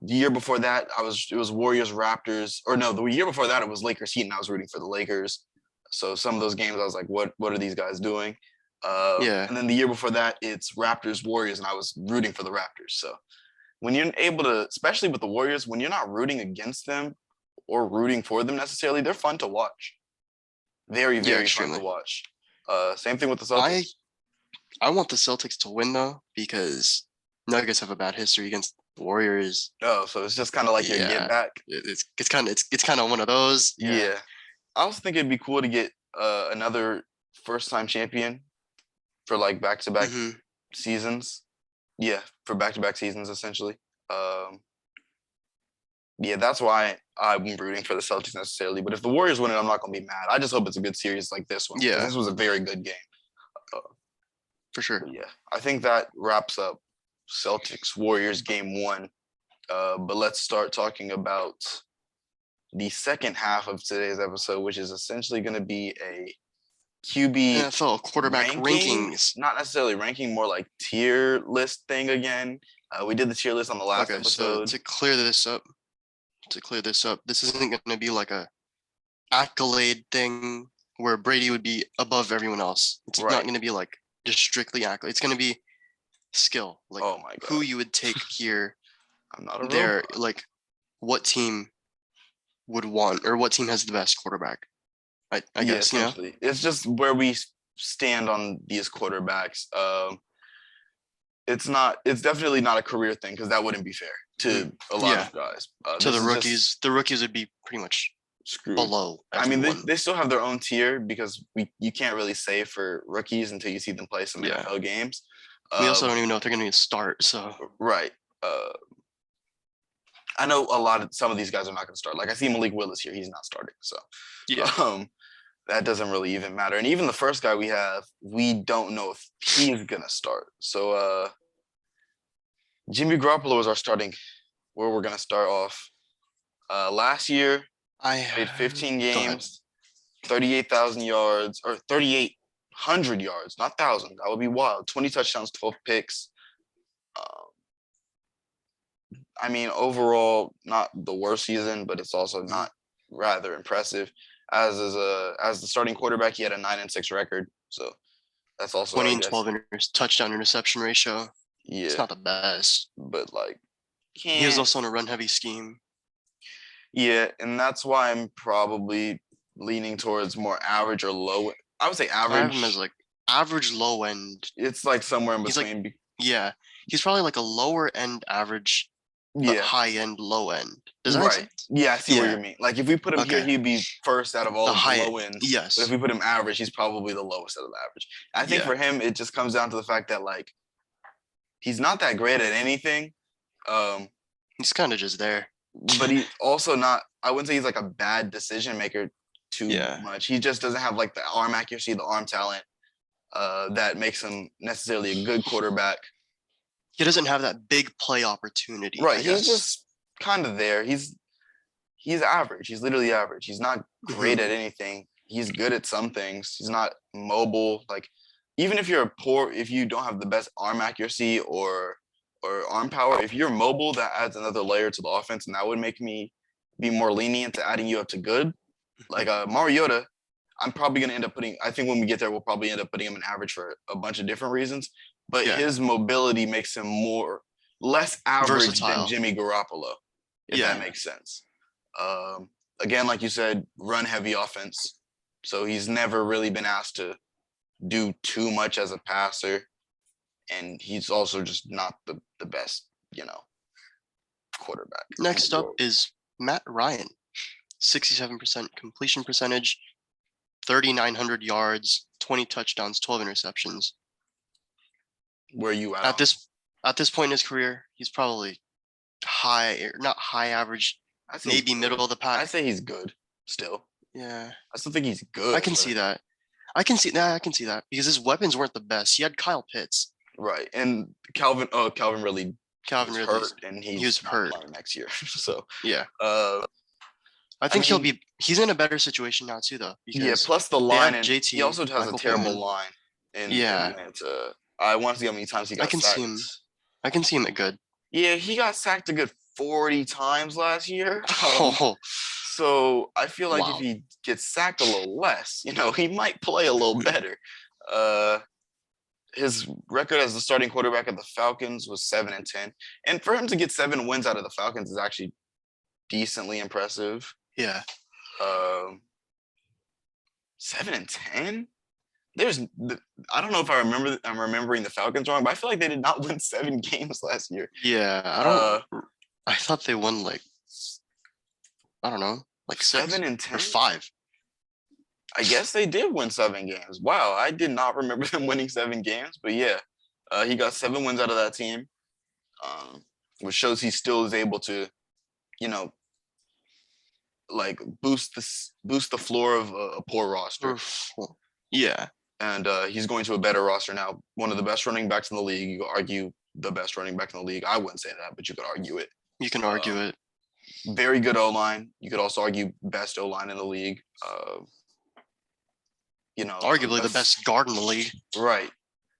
A: The year before that, it was Warriors Raptors, or no, the year before that it was Lakers Heat, and I was rooting for the Lakers. So some of those games I was like, what are these guys doing?
B: Yeah.
A: And then the year before that, it's Raptors Warriors, and I was rooting for the Raptors. So when you're able to, especially with the Warriors, when you're not rooting against them or rooting for them necessarily, they're fun to watch. Very,
B: Yeah,
A: very fun to
B: extremely.
A: watch. Same thing with the Celtics.
B: I want the Celtics to win though, because Nuggets have a bad history against the Warriors.
A: Oh, so it's just kind of like your
B: Yeah.
A: get back.
B: It's kind of one of those.
A: Yeah. I also think it'd be cool to get another first time champion for like back to back
B: Mhm.
A: seasons. Yeah, for back to back seasons essentially. Yeah, that's why I'm rooting for the Celtics necessarily. But if the Warriors win it, I'm not gonna be mad. I just hope it's a good series like this one. 'Cause
B: Yeah.
A: this was a very good game.
B: For sure.
A: But yeah, I think that wraps up Celtics Warriors game 1. But let's start talking about the second half of today's episode, which is essentially going to be a QB
B: NFL quarterback rankings.
A: not necessarily ranking, more like tier list thing again. We did the tier list on the last
B: Okay, so
A: episode.
B: to clear this up, this isn't going to be like a accolade thing where Brady would be above everyone else. It's not
A: Right.
B: going to be like just strictly accurate. It's going to be skill, like
A: Oh my
B: who
A: god.
B: you would take here,
A: I'm not a
B: there,
A: robot.
B: like what team would want or what team has the best quarterback. I
A: Yeah,
B: guess, you know?
A: essentially. It's just where we stand on these quarterbacks. It's definitely not a career thing because that wouldn't be fair to a lot
B: Yeah.
A: of guys.
B: To
A: This
B: the
A: is
B: rookies,
A: just
B: the rookies would be pretty much
A: screwed.
B: below
A: I mean,
B: everyone.
A: they still have their own tier because you can't really say for rookies until you see them play some
B: Yeah.
A: NFL games.
B: We also don't even know if they're going to start. So
A: Right. I know some of these guys are not going to start. Like I see Malik Willis here; he's not starting. So
B: yeah,
A: that doesn't really even matter. And even the first guy we have, we don't know if he's gonna start. So Jimmy Garoppolo is our starting where we're gonna start off. Last year,
B: I
A: played 15
B: go ahead.
A: games, 38,000 yards, or 3,800 yards, not 1,000. That would be wild. 20 touchdowns, 12 picks. I mean, overall, not the worst season, but it's also not rather impressive. As the starting quarterback, he had a 9-6 record. So that's also
B: 20
A: I
B: and
A: guess,
B: 12 touchdown interception ratio.
A: yeah,
B: It's not the best.
A: but like
B: He was also on a run heavy scheme.
A: Yeah, and that's why I'm probably leaning towards more average or low. I would say
B: I have
A: average.
B: him as like average low end.
A: It's like somewhere in
B: He's like-
A: between.
B: Yeah, he's probably like a lower end average, but
A: Yeah,
B: high end low end. Does that make
A: right.
B: sense?
A: Yeah, I see what
B: Yeah.
A: you mean. Like if we put him here,
B: Okay.
A: he'd be first out of all
B: The
A: of the
B: high
A: low ends. But
B: Yes.
A: if we put him average, he's probably the lowest out of the average. I think
B: Yeah.
A: for him, it just comes down to the fact that like he's not that great at anything.
B: He's kind of just there.
A: But he's also not. I wouldn't say he's like a bad decision maker too
B: Yeah.
A: much. He just doesn't have like the arm accuracy, the arm talent that makes him necessarily a good quarterback.
B: He doesn't have that big play opportunity.
A: Right.
B: I
A: He's
B: guess.
A: just kind of there. He's average. He's literally average. He's not great at anything. He's good at some things. He's not mobile. Like even if if you don't have the best arm accuracy or arm power, if you're mobile, that adds another layer to the offense, and that would make me be more lenient to adding you up to good. Like Mariota, I'm probably gonna end up putting. I think when we get there, we'll probably end up putting him in average for a bunch of different reasons. But
B: Yeah.
A: his mobility makes him less average
B: Versatile.
A: than Jimmy Garoppolo, if
B: Yeah.
A: that makes sense. Again, like you said, run heavy offense. So he's never really been asked to do too much as a passer. And he's also just not the best, quarterback.
B: Next up is Matt Ryan. 67% completion percentage, 3,900 yards, 20 touchdowns, 12 interceptions.
A: Where are you
B: At this point in his career, he's probably not high average, maybe middle of the pack.
A: I say he's good still.
B: Yeah.
A: I still think he's good.
B: I can see that. I can see that because his weapons weren't the best. He had Kyle Pitts.
A: Right. And Calvin Ridley
B: Calvin
A: was
B: Ridley.
A: hurt, and
B: He was
A: not
B: hurt
A: playing next year. So
B: yeah.
A: I
B: think he's in a better situation now too, though.
A: Because plus the line, and
B: JT,
A: he also has
B: Michael
A: a terrible
B: Pittman.
A: line in
B: Yeah.
A: Atlanta. I want to see how many times he got sacked.
B: I can see him at good.
A: Yeah, he got sacked a good 40 times last year. So I feel like if he gets sacked a little less, he might play a little better. His record as the starting quarterback of the Falcons was 7-10, and for him to get 7 wins out of the Falcons is actually decently impressive.
B: Yeah.
A: 7-10. I don't know if I'm remembering the Falcons wrong, but I feel like they did not win 7 games last year.
B: Yeah, I thought they won like 6
A: 7-10
B: or 5.
A: I guess they did win 7 games. Wow, I did not remember them winning 7 games, but yeah, he got 7 wins out of that team, which shows he still is able to, like boost the floor of a poor roster.
B: Yeah.
A: And he's going to a better roster now. One of the best running backs in the league. You could argue the best running back in the league. I wouldn't say that, but you could argue it.
B: You can argue it.
A: Very good O-line. You could also argue best O-line in the league.
B: Arguably the best guard in the league.
A: Right.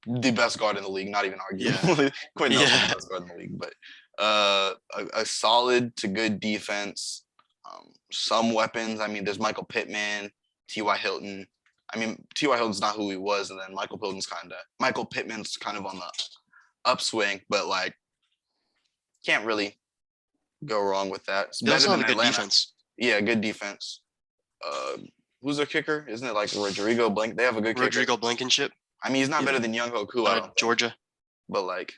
A: The best guard in the league, not even arguable.
B: Yeah.
A: Quentin Nelson's the best guard in the league, but a solid to good defense. Some weapons. I mean, there's Michael Pittman, T.Y. Hilton. I mean, T.Y. Hilton's not who he was, and then Michael Pittman's kind of on the upswing, but like can't really go wrong with that. It's
B: They
A: better
B: also have
A: than
B: a good
A: Atlanta.
B: defense.
A: Yeah, good defense. Who's their kicker? Isn't it like Rodrigo Blank? They have a good kicker.
B: Rodrigo Blankenship,
A: I mean, he's not
B: Yeah.
A: better than Young Hoku, I don't think.
B: Georgia.
A: But like,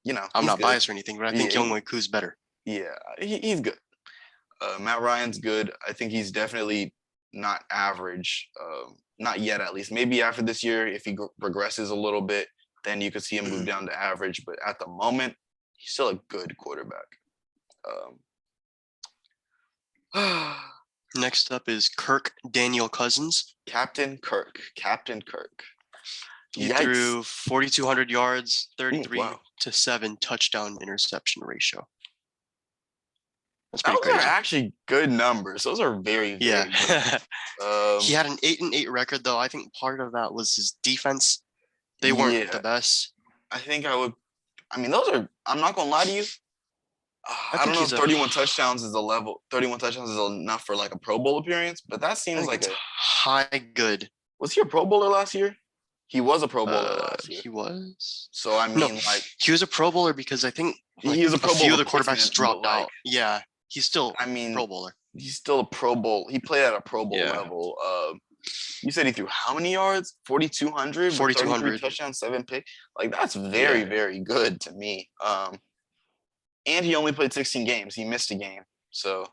A: you know,
B: I'm
A: he's
B: not
A: good.
B: biased or anything, but I think
A: Yeah,
B: Young Ku's better.
A: Yeah, he's good. Matt Ryan's good. I think he's definitely not average. Not yet, at least. Maybe after this year, if he progresses a little bit, then you could see him move down to average. But at the moment, he's still a good quarterback.
B: Next up is Kirk Daniel Cousins.
A: Captain Kirk.
B: He
A: Yikes.
B: threw 4,200 yards, 33
A: wow.
B: to 7 touchdown interception ratio. That's pretty
A: Those are
B: crazy.
A: actually good numbers. Those are very, very
B: Yeah.
A: good.
B: He had an 8-8 record though. I think part of that was his defense. They weren't the best.
A: I think I would. I mean, those are. I'm not gonna lie to you. I don't know if 31 touchdowns is 31 touchdowns is enough for like a Pro Bowl appearance, but that seems like
B: a high good.
A: Was he a Pro Bowler last year? He was a Pro Bowler last year.
B: He was.
A: So I mean, like
B: he was a Pro Bowler because I think
A: he was a Pro Bowler.
B: A few of the quarterbacks dropped out. Yeah, he's still.
A: I mean,
B: Pro Bowler.
A: He's still a Pro Bowl. He played at a Pro Bowl level. You said he threw how many yards? 4,200.
B: 4,200
A: touchdowns, 7 picks. Like that's very, very good to me. And he only played 16 games. He missed a game. So,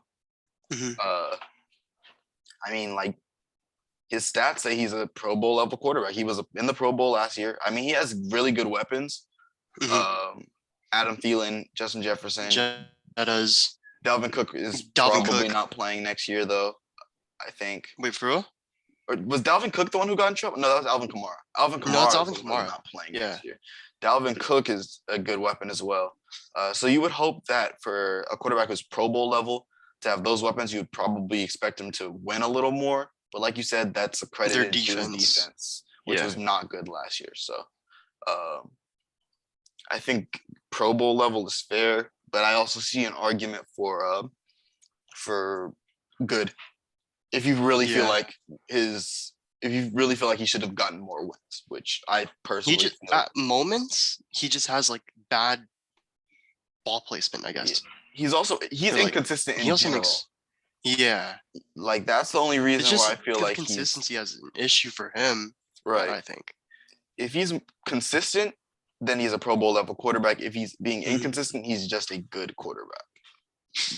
A: I mean, like his stats say he's a Pro Bowl level quarterback. He was in the Pro Bowl last year. I mean, he has really good weapons. Adam Thielen, Justin Jefferson, Dalvin Cook is probably not playing next year, though. I think.
B: Wait, for real?
A: Or was Dalvin Cook the one who got in trouble? No, that was Alvin Kamara.
B: No, it's Alvin Kamara.
A: Not playing next year. Dalvin Cook is a good weapon as well. So you would hope that for a quarterback who's Pro Bowl level to have those weapons, you would probably expect him to win a little more. But like you said, that's a credit to his defense, which was not good last year. So I think Pro Bowl level is fair, but I also see an argument for good. If you really feel like if you really feel like he should have gotten more wins, which I personally
B: at moments he just has like bad ball placement, I guess.
A: He's inconsistent in general. Like that's the only reason why I feel like
B: consistency has an issue for him.
A: Right.
B: I think
A: if he's consistent, then he's a Pro Bowl level quarterback. If he's being inconsistent, he's just a good quarterback.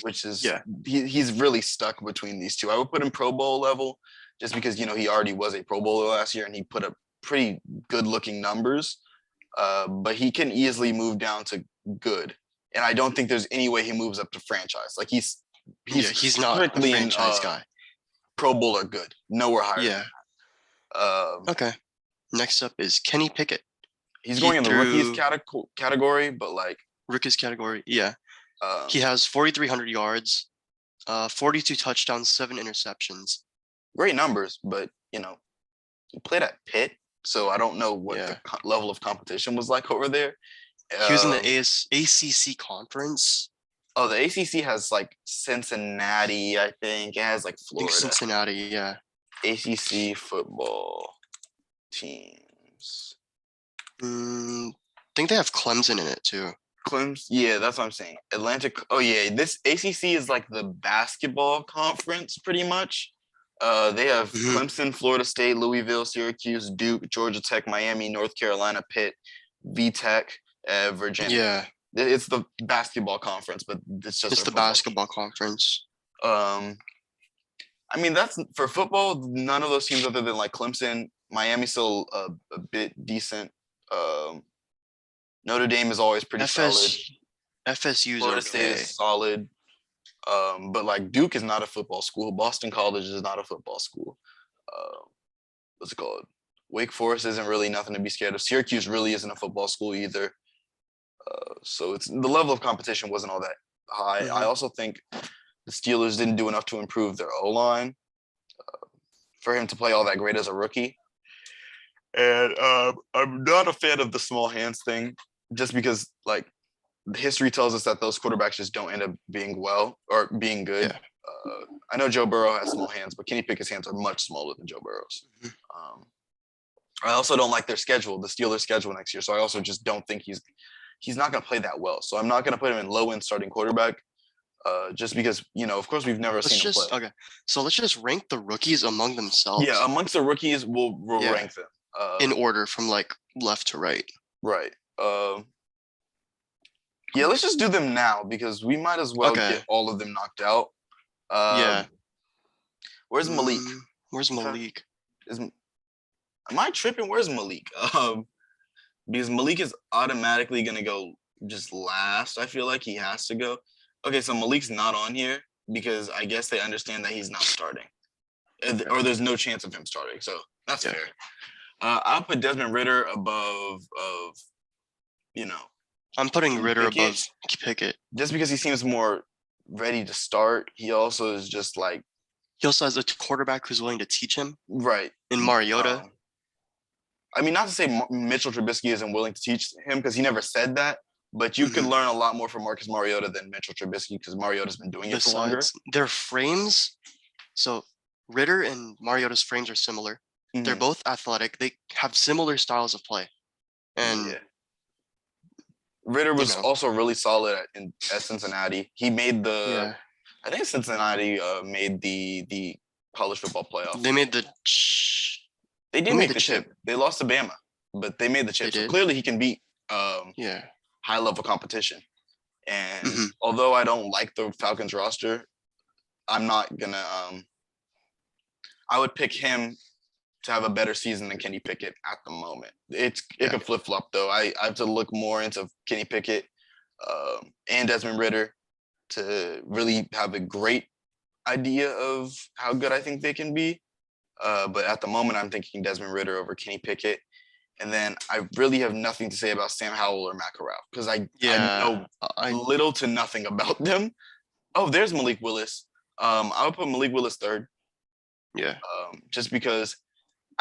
A: Which is he's really stuck between these two. I would put him Pro Bowl level just because he already was a Pro Bowler last year and he put up pretty good looking numbers. But he can easily move down to good. And I don't think there's any way he moves up to franchise. Like he's
B: not a franchise guy.
A: Pro Bowler good. Nowhere higher.
B: Yeah. Okay. Next up is Kenny Pickett.
A: He's going in the rookies category, but like
B: rookies category, yeah. He has 4,300 yards, 42 touchdowns, 7 interceptions.
A: Great numbers, but he played at Pitt, so I don't know what the level of competition was like over there.
B: He was in the ACC conference.
A: Oh, the ACC has like Cincinnati, I think. It has like Florida.
B: Cincinnati, yeah.
A: ACC football teams.
B: I think they have Clemson in it too.
A: Clemson, yeah, that's what I'm saying. Atlantic. Oh yeah, this ACC is like the basketball conference, pretty much. They have Clemson, Florida State, Louisville, Syracuse, Duke, Georgia Tech, Miami, North Carolina, Pitt, VTech, Virginia.
B: Yeah,
A: it's the basketball conference, but it's
B: the basketball conference.
A: I mean, that's for football. None of those teams, other than like Clemson, Miami's still a bit decent. Notre Dame is always pretty solid.
B: FSU's
A: Florida State is solid. But like Duke is not a football school. Boston College is not a football school. What's it called? Wake Forest isn't really nothing to be scared of. Syracuse really isn't a football school either. So it's the level of competition wasn't all that high. I also think the Steelers didn't do enough to improve their O-line for him to play all that great as a rookie. And I'm not a fan of the small hands thing, just because like history tells us that those quarterbacks just don't end up being well or being good. I know Joe Burrow has small hands, but Kenny Pickett's hands are much smaller than Joe Burrow's.
B: Mhm.
A: I also don't like their schedule, the Steelers' schedule next year. So I also just don't think he's not going to play that well. So I'm not going to put him in low end starting quarterback, just because of course we've never
B: Let's
A: seen him play.
B: just okay. So let's just rank the rookies among themselves.
A: Yeah, amongst the rookies, we'll
B: Yeah.
A: rank them
B: in order from like left to right.
A: right. Yeah, let's just do them now because we might as well
B: Okay.
A: get all of them knocked out.
B: Yeah.
A: Where's Malik?
B: Where's Malik?
A: Am I tripping? Where's Malik? Because Malik is automatically gonna go just last. I feel like he has to go. Okay, so Malik's not on here because I guess they understand that he's not starting, or there's no chance of him starting. So that's fair. I'll put Desmond Ridder above
B: I'm putting Ridder
A: Pickett.
B: above Pickett.
A: Just because he seems more ready to start. He also is just like
B: he also has a quarterback who's willing to teach him.
A: Right.
B: In Mariota.
A: I mean, not to say Mitchell Trubisky isn't willing to teach him because he never said that, but you could learn a lot more from Marcus Mariota than Mitchell Trubisky because Mariota's been doing it for longer.
B: Their frames, so Ridder and Mariota's frames are similar. They're both athletic. They have similar styles of play. And
A: Ridder was also really solid at Cincinnati. He made I think Cincinnati made the college football playoff.
B: They made the
A: They did make the chip. They lost to Bama, but they made the chip. So clearly he can beat high level competition. And although I don't like the Falcons roster, I'm not gonna I would pick him to have a better season than Kenny Pickett at the moment. It could flip flop though. I have to look more into Kenny Pickett and Desmond Ridder to really have a great idea of how good I think they can be. But at the moment, I'm thinking Desmond Ridder over Kenny Pickett. And then I really have nothing to say about Sam Howell or Matt Corral because I know little to nothing about them. Oh, there's Malik Willis. I would put Malik Willis third.
B: Yeah.
A: Just because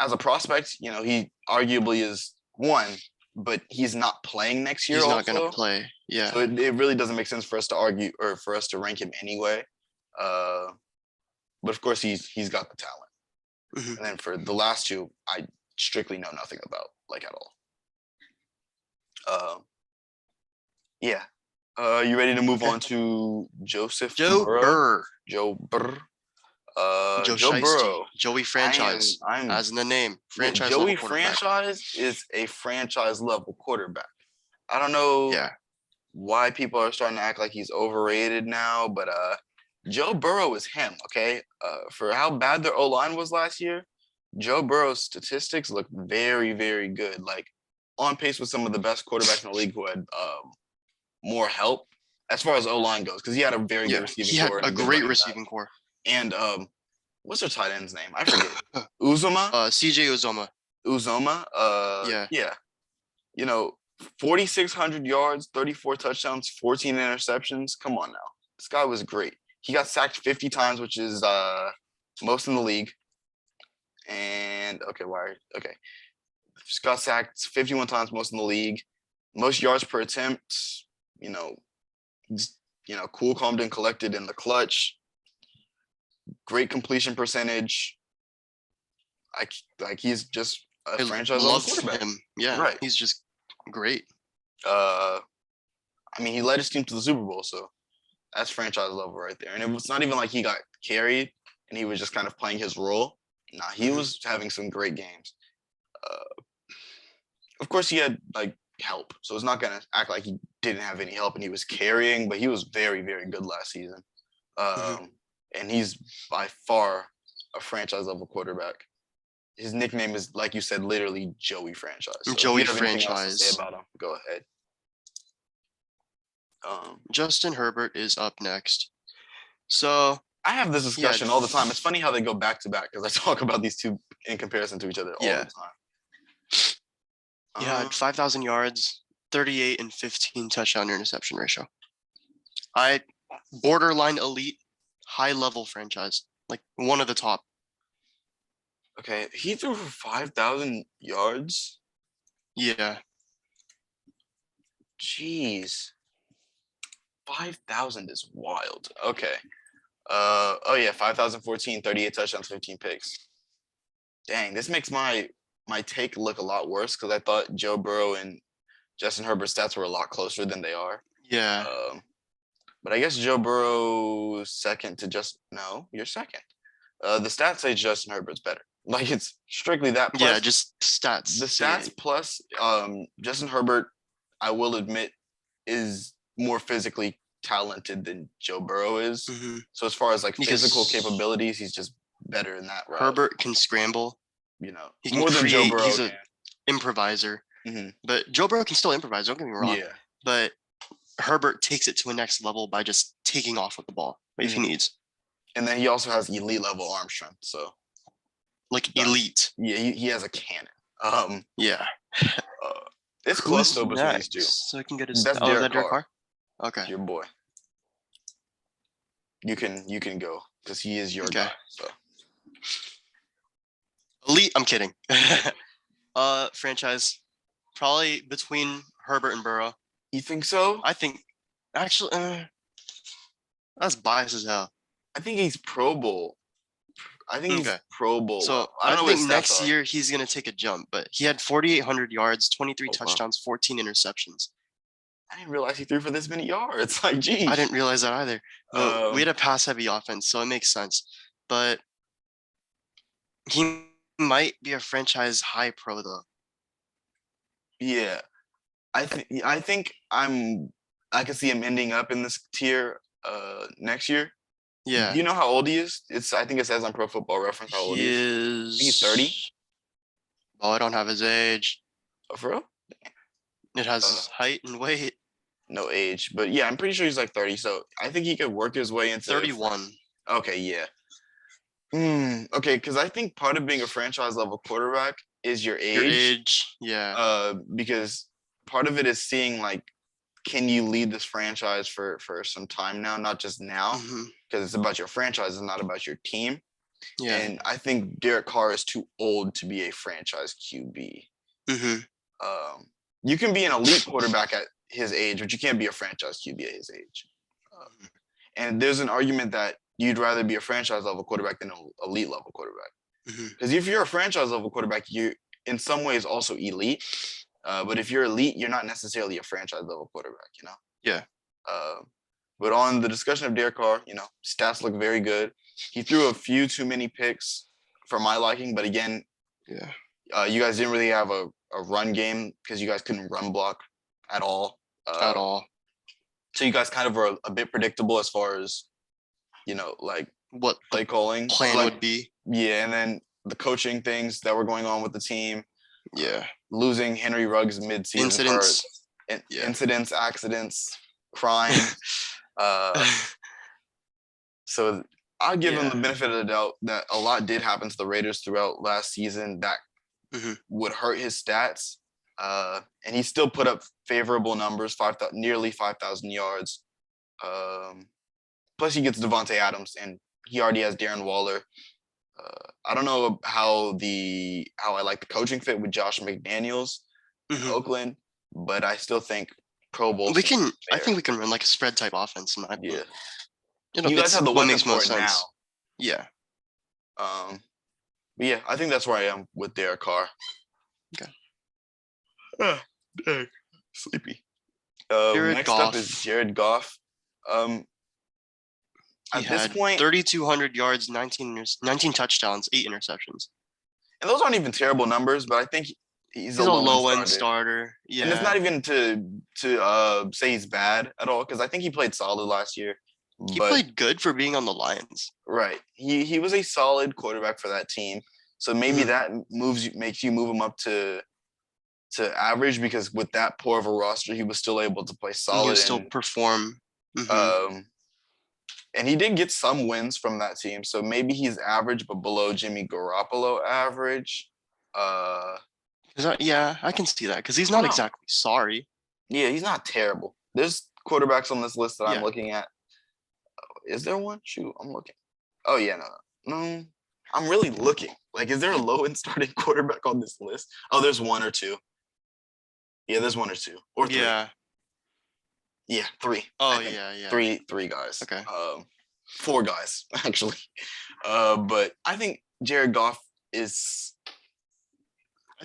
A: as a prospect, he arguably is one, but he's not playing next year.
B: He's not going to play. Yeah.
A: So it really doesn't make sense for us to argue or for us to rank him anyway. But of course, he's got the talent. And then for the last two, I strictly know nothing about, like, at all. Yeah. You ready to move on to Joe Burrow? Joe Burrow.
B: Joey franchise. As in the name. Franchise
A: Joey franchise is a franchise level quarterback. I don't know why people are starting to act like he's overrated now, but Joe Burrow is him, okay? For how bad their O-line was last year, Joe Burrow's statistics look very, very good. Like, on pace with some of the best quarterbacks in the league who had more help as far as O-line goes, because he had a very good receiving core.
B: He had a great receiving core.
A: And what's their tight end's name? I forget. Uzoma?
B: CJ Uzoma.
A: Yeah. 4,600 yards, 34 touchdowns, 14 interceptions. Come on now. This guy was great. He got sacked 50 times, which is most in the league. And got sacked 51 times, most in the league. Most yards per attempt. Cool, calmed, and collected in the clutch. Great completion percentage. He's just a franchise quarterback.
B: Him. Yeah, right. He's just great.
A: He led his team to the Super Bowl, so that's franchise level right there. And it was not even like he got carried and he was just kind of playing his role. Nah, he was having some great games. Of course, he had help, so it's not gonna act like he didn't have any help and he was carrying, but he was very, very good last season. And he's by far a franchise level quarterback. His nickname is, like you said, literally Joey franchise. So
B: Joey
A: if you have anything else
B: franchise.
A: to say about him, go ahead.
B: Justin Herbert is up next. So
A: I have this discussion all the time. It's funny how they go back to back because I talk about these two in comparison to each other all the time.
B: He had 5,000 yards, 38 and 15 touchdown interception ratio. Borderline elite, high level franchise, like one of the top.
A: Okay, he threw for 5,000 yards.
B: Yeah.
A: Jeez. 5,000 is wild. Okay. Oh yeah, 5,014, 38 touchdowns, 15 picks. Dang, this makes my take look a lot worse because I thought Joe Burrow and Justin Herbert's stats were a lot closer than they are.
B: Yeah.
A: But I guess Joe Burrow second to just no, you're second. The stats say Justin Herbert's better. Like it's strictly that. Plus,
B: Yeah, just stats.
A: the stats plus Justin Herbert, I will admit, is more physically talented than Joe Burrow is.
B: Mhm.
A: So as far as like physical
B: Because
A: capabilities, he's just better in that route.
B: Herbert can scramble.
A: You know,
B: He can
A: more than Joe
B: create.
A: Burrow
B: He's
A: can.
B: an improviser.
A: Mhm.
B: But Joe Burrow can still improvise. Don't get me wrong.
A: Yeah.
B: But Herbert takes it to a next level by just taking off with the ball if he
A: Mhm.
B: needs.
A: And then he also has elite level arm strength. So
B: Like
A: Done.
B: elite.
A: yeah, he has a cannon.
B: Yeah.
A: It's close
B: Who's
A: though between these
B: next?
A: two.
B: So I can get his.
A: That's
B: Oh, is
A: Derek
B: that Derek
A: Carr.
B: Carr? Okay.
A: Your boy. You can go because he is your
B: Okay.
A: guy. So
B: Elite. I'm kidding. Franchise. Probably between Herbert and Burrow.
A: you think so?
B: I think. Actually, that's biased as hell.
A: I think he's Pro Bowl. I think he's
B: Okay.
A: Pro Bowl.
B: So
A: I
B: I
A: don't know what his
B: think
A: stats
B: next
A: are.
B: year he's gonna take a jump. But he had 4,800 yards, 23
A: Oh, wow.
B: touchdowns, 14 interceptions.
A: I didn't realize he threw for this many yards. Like, geez.
B: I didn't realize that either. But we
A: Um,
B: had a pass-heavy offense, so it makes sense. But he might be a franchise high pro though.
A: yeah, I think I can see him ending up in this tier next year.
B: Yeah.
A: Do you know how old he is? I think it says on Pro Football Reference how old he is.
B: is.
A: He's 30.
B: Oh, I don't have his age.
A: Oh, for real?
B: It has his height and weight.
A: No age, but yeah, I'm pretty sure he's like 30. So I think he could work his way into
B: 31.
A: Okay, yeah. Okay, because I think part of being a franchise level quarterback is your age.
B: Your age. Yeah.
A: Because part of it is seeing like, can you lead this franchise for some time now, not just now,
B: Mhm.
A: because it's about your franchise, it's not about your team.
B: Yeah.
A: And I think Derek Carr is too old to be a franchise QB.
B: Mhm.
A: You can be an elite quarterback at his age, but you can't be a franchise QB at his age. And there's an argument that you'd rather be a franchise level quarterback than an elite level quarterback.
B: Mhm.
A: Because if you're a franchise level quarterback, you're in some ways also elite. But if you're elite, you're not necessarily a franchise level quarterback, you know?
B: Yeah.
A: But on the discussion of Derek Carr, you know, stats look very good. He threw a few too many picks for my liking, but again,
B: Yeah.
A: you guys didn't really have a run game because you guys couldn't run block at all.
B: At all.
A: So you guys kind of were a bit predictable as far as, you know, like
B: What
A: play calling.
B: plan
A: Like,
B: would be?
A: yeah, and then the coaching things that were going on with the team,
B: Yeah.
A: losing Henry Ruggs mid-season
B: Incidents.
A: for
B: Yeah.
A: incidents, accidents, crime. So I'll give him
B: Yeah.
A: the benefit of the doubt that a lot did happen to the Raiders throughout last season that
B: Mhm.
A: would hurt his stats. And he still put up favorable numbers, nearly 5,000 yards. Plus he gets Devontae Adams and he already has Darren Waller. I don't know how I like the coaching fit with Josh McDaniels in
B: Mhm.
A: Oakland, but I still think Pro Bowl.
B: We can. I
A: fair.
B: think we can run like a spread type offense. In my opinion.
A: Yeah.
B: You know,
A: You guys
B: it's
A: have the
B: what
A: weapons
B: makes
A: for
B: most
A: it
B: sense.
A: now.
B: Yeah.
A: But yeah, I think that's where I am with Derek Carr.
B: Okay.
A: Dang, sleepy.
B: Jared
A: Next up
B: Goff.
A: is Jared Goff.
B: He
A: At this
B: had
A: point,
B: 3,200 yards, 19 touchdowns, 8 interceptions.
A: and those aren't even terrible numbers, but I think he's a
B: low end
A: starter.
B: starter. Yeah.
A: And it's not even to say he's bad at all, because I think he played solid last year.
B: He
A: But
B: played good for being on the Lions.
A: right, he was a solid quarterback for that team. So maybe
B: Mhm.
A: that makes you move him up to average, because with that poor of a roster, he was still able to play
B: And he
A: solid.
B: will still perform. Mhm.
A: And he did get some wins from that team. So maybe he's average, but below Jimmy Garoppolo average.
B: Yeah, I can see that because he's not
A: No.
B: exactly sorry.
A: Yeah, he's not terrible. There's quarterbacks on this list that I'm
B: Yeah.
A: looking at. Is there one? Shoot, I'm looking. Oh yeah, no. I'm really looking. Like, is there a low end starting quarterback on this list? Oh, there's one or two. Yeah, there's one or two or three.
B: Yeah.
A: Yeah, three.
B: Oh
A: I think.
B: yeah, yeah.
A: Three guys.
B: Okay.
A: 4 guys actually. But I think Jared Goff is.
B: I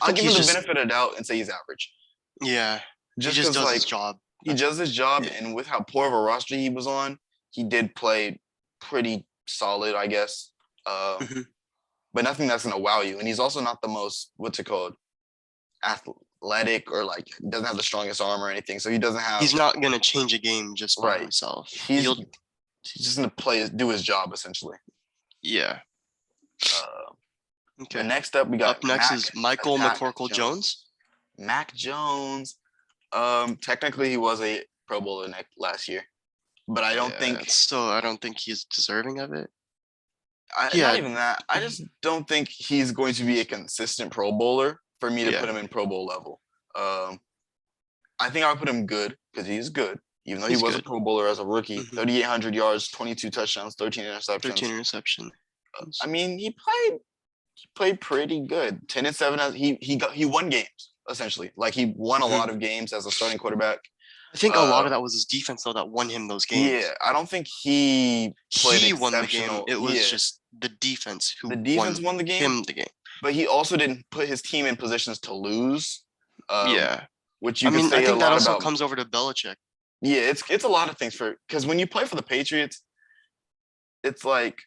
A: I'll
B: think
A: give him
B: he's
A: the
B: just
A: benefit of the doubt and say he's average.
B: yeah. He
A: Just
B: just
A: because
B: does his
A: like
B: job.
A: he does his job,
B: Yeah.
A: and with how poor of a roster he was on, he did play pretty solid, I guess.
B: Mhm.
A: But nothing that's gonna wow you. And he's also not the most what's it called athletic or like doesn't have the strongest arm or anything. So he doesn't have
B: He's not gonna change a game just by
A: right.
B: himself.
A: He's he's just gonna do his job essentially.
B: Yeah.
A: Uh,
B: Okay.
A: but next up we got
B: Up next
A: Mac
B: is Michael
A: Attack
B: McCorkle Jones.
A: Mac Jones. Technically he was a Pro Bowler last year, but I don't think.
B: So I don't think he's deserving of it.
A: Not even that. I just don't think he's going to be a consistent Pro Bowler for me to put him in Pro Bowl level. I think I would put him good because he's good, even though he was a Pro Bowler as a rookie. 3,800 yards, 22 touchdowns, 13 interceptions.
B: 13 interceptions.
A: I mean, he played pretty good. 10-7. He won games essentially. Like he won a lot of games as a starting quarterback.
B: I think a lot of that was his defense though that won him those games.
A: Yeah, I don't think he played
B: won the game. It was just the defense who
A: won the game.
B: Him the game.
A: But he also didn't put his team in positions to lose. Which I
B: think that also comes over to Belichick.
A: Yeah, it's a lot of things because when you play for the Patriots, it's like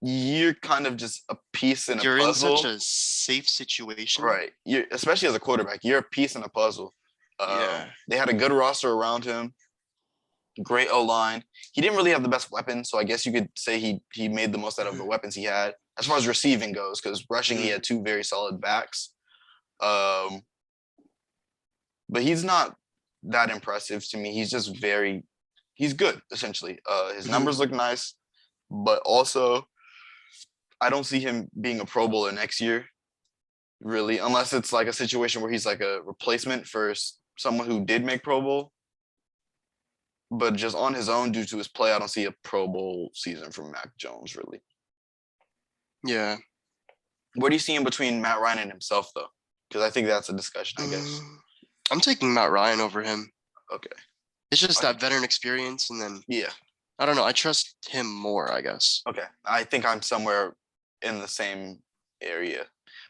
A: you're kind of just a piece in a puzzle.
B: You're in such a safe situation,
A: right? You're especially as a quarterback, you're a piece in a puzzle. They had a good roster around him, great O-line. He didn't really have the best weapons, so I guess you could say he made the most out of the weapons he had as far as receiving goes. Because rushing, he had 2 very solid backs. But he's not that impressive to me. He's just he's good essentially. His numbers look nice, but also I don't see him being a Pro Bowler next year, really, unless it's like a situation where he's like a replacement for someone who did make Pro Bowl. But just on his own, due to his play, I don't see a Pro Bowl season from Mac Jones, really.
B: Yeah.
A: Where do you see him between Matt Ryan and himself, though? Because I think that's a discussion, I guess.
B: I'm taking Matt Ryan over him.
A: Okay.
B: It's just that veteran experience, and then I don't know. I trust him more, I guess.
A: Okay. I think I'm somewhere in the same area.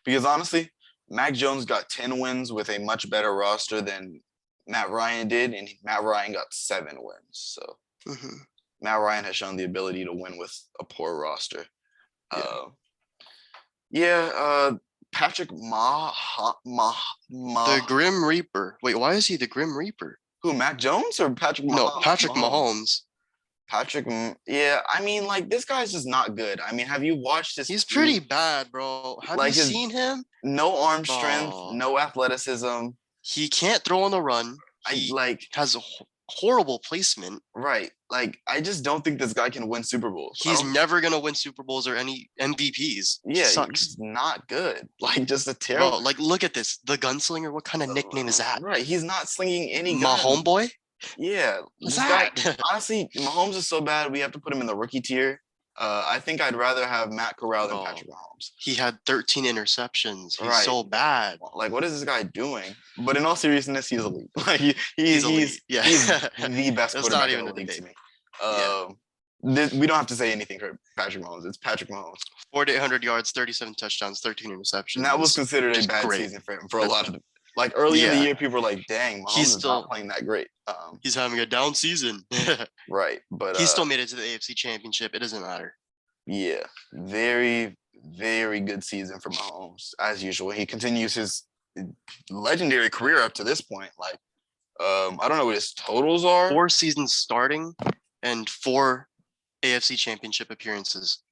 A: Because honestly, Mac Jones got 10 wins with a much better roster than Matt Ryan did, and Matt Ryan got 7 wins. So Matt Ryan has shown the ability to win with a poor roster. Patrick
B: the Grim Reaper. Wait, why is he the Grim Reaper?
A: Who, Mac Jones or Patrick Mahomes?
B: No, Patrick Mahomes.
A: I mean, like, this guy's just not good. I mean, have you watched this?
B: He's pretty bad, bro. Have you seen him?
A: No arm strength, no athleticism.
B: He can't throw on the run. He has a horrible placement.
A: Right. Like, I just don't think this guy can win Super Bowls.
B: He's never gonna win Super Bowls or any MVPs.
A: Yeah,
B: he sucks.
A: He's not good. Like, just a terrible.
B: Bro, like, look at this. The Gunslinger. What kind of nickname is that?
A: Right. He's not slinging any guns.
B: My homeboy.
A: Yeah.
B: What's that?
A: Guy, honestly, Mahomes is so bad. We have to put him in the rookie tier. I think I'd rather have Matt Corral than Patrick Mahomes.
B: He had 13 interceptions. He's so bad.
A: Like, what is this guy doing? But in all seriousness, he's elite. Like, he's
B: elite. Yeah.
A: He's the best quarterback in the league to me. We don't have to say anything for Patrick Mahomes. It's Patrick Mahomes.
B: 4,800 yards, 37 touchdowns, 13 interceptions.
A: And that was considered a bad season for him for a lot of. Like early in the year, people were like, "Dang, Mahomes is not playing that great."
B: He's having a down season.
A: Right, but
B: he still made it to the AFC Championship. It doesn't matter.
A: Yeah, very, very good season for Mahomes as usual. He continues his legendary career up to this point. Like, I don't know what his totals are.
B: 4 seasons starting and 4 AFC Championship appearances,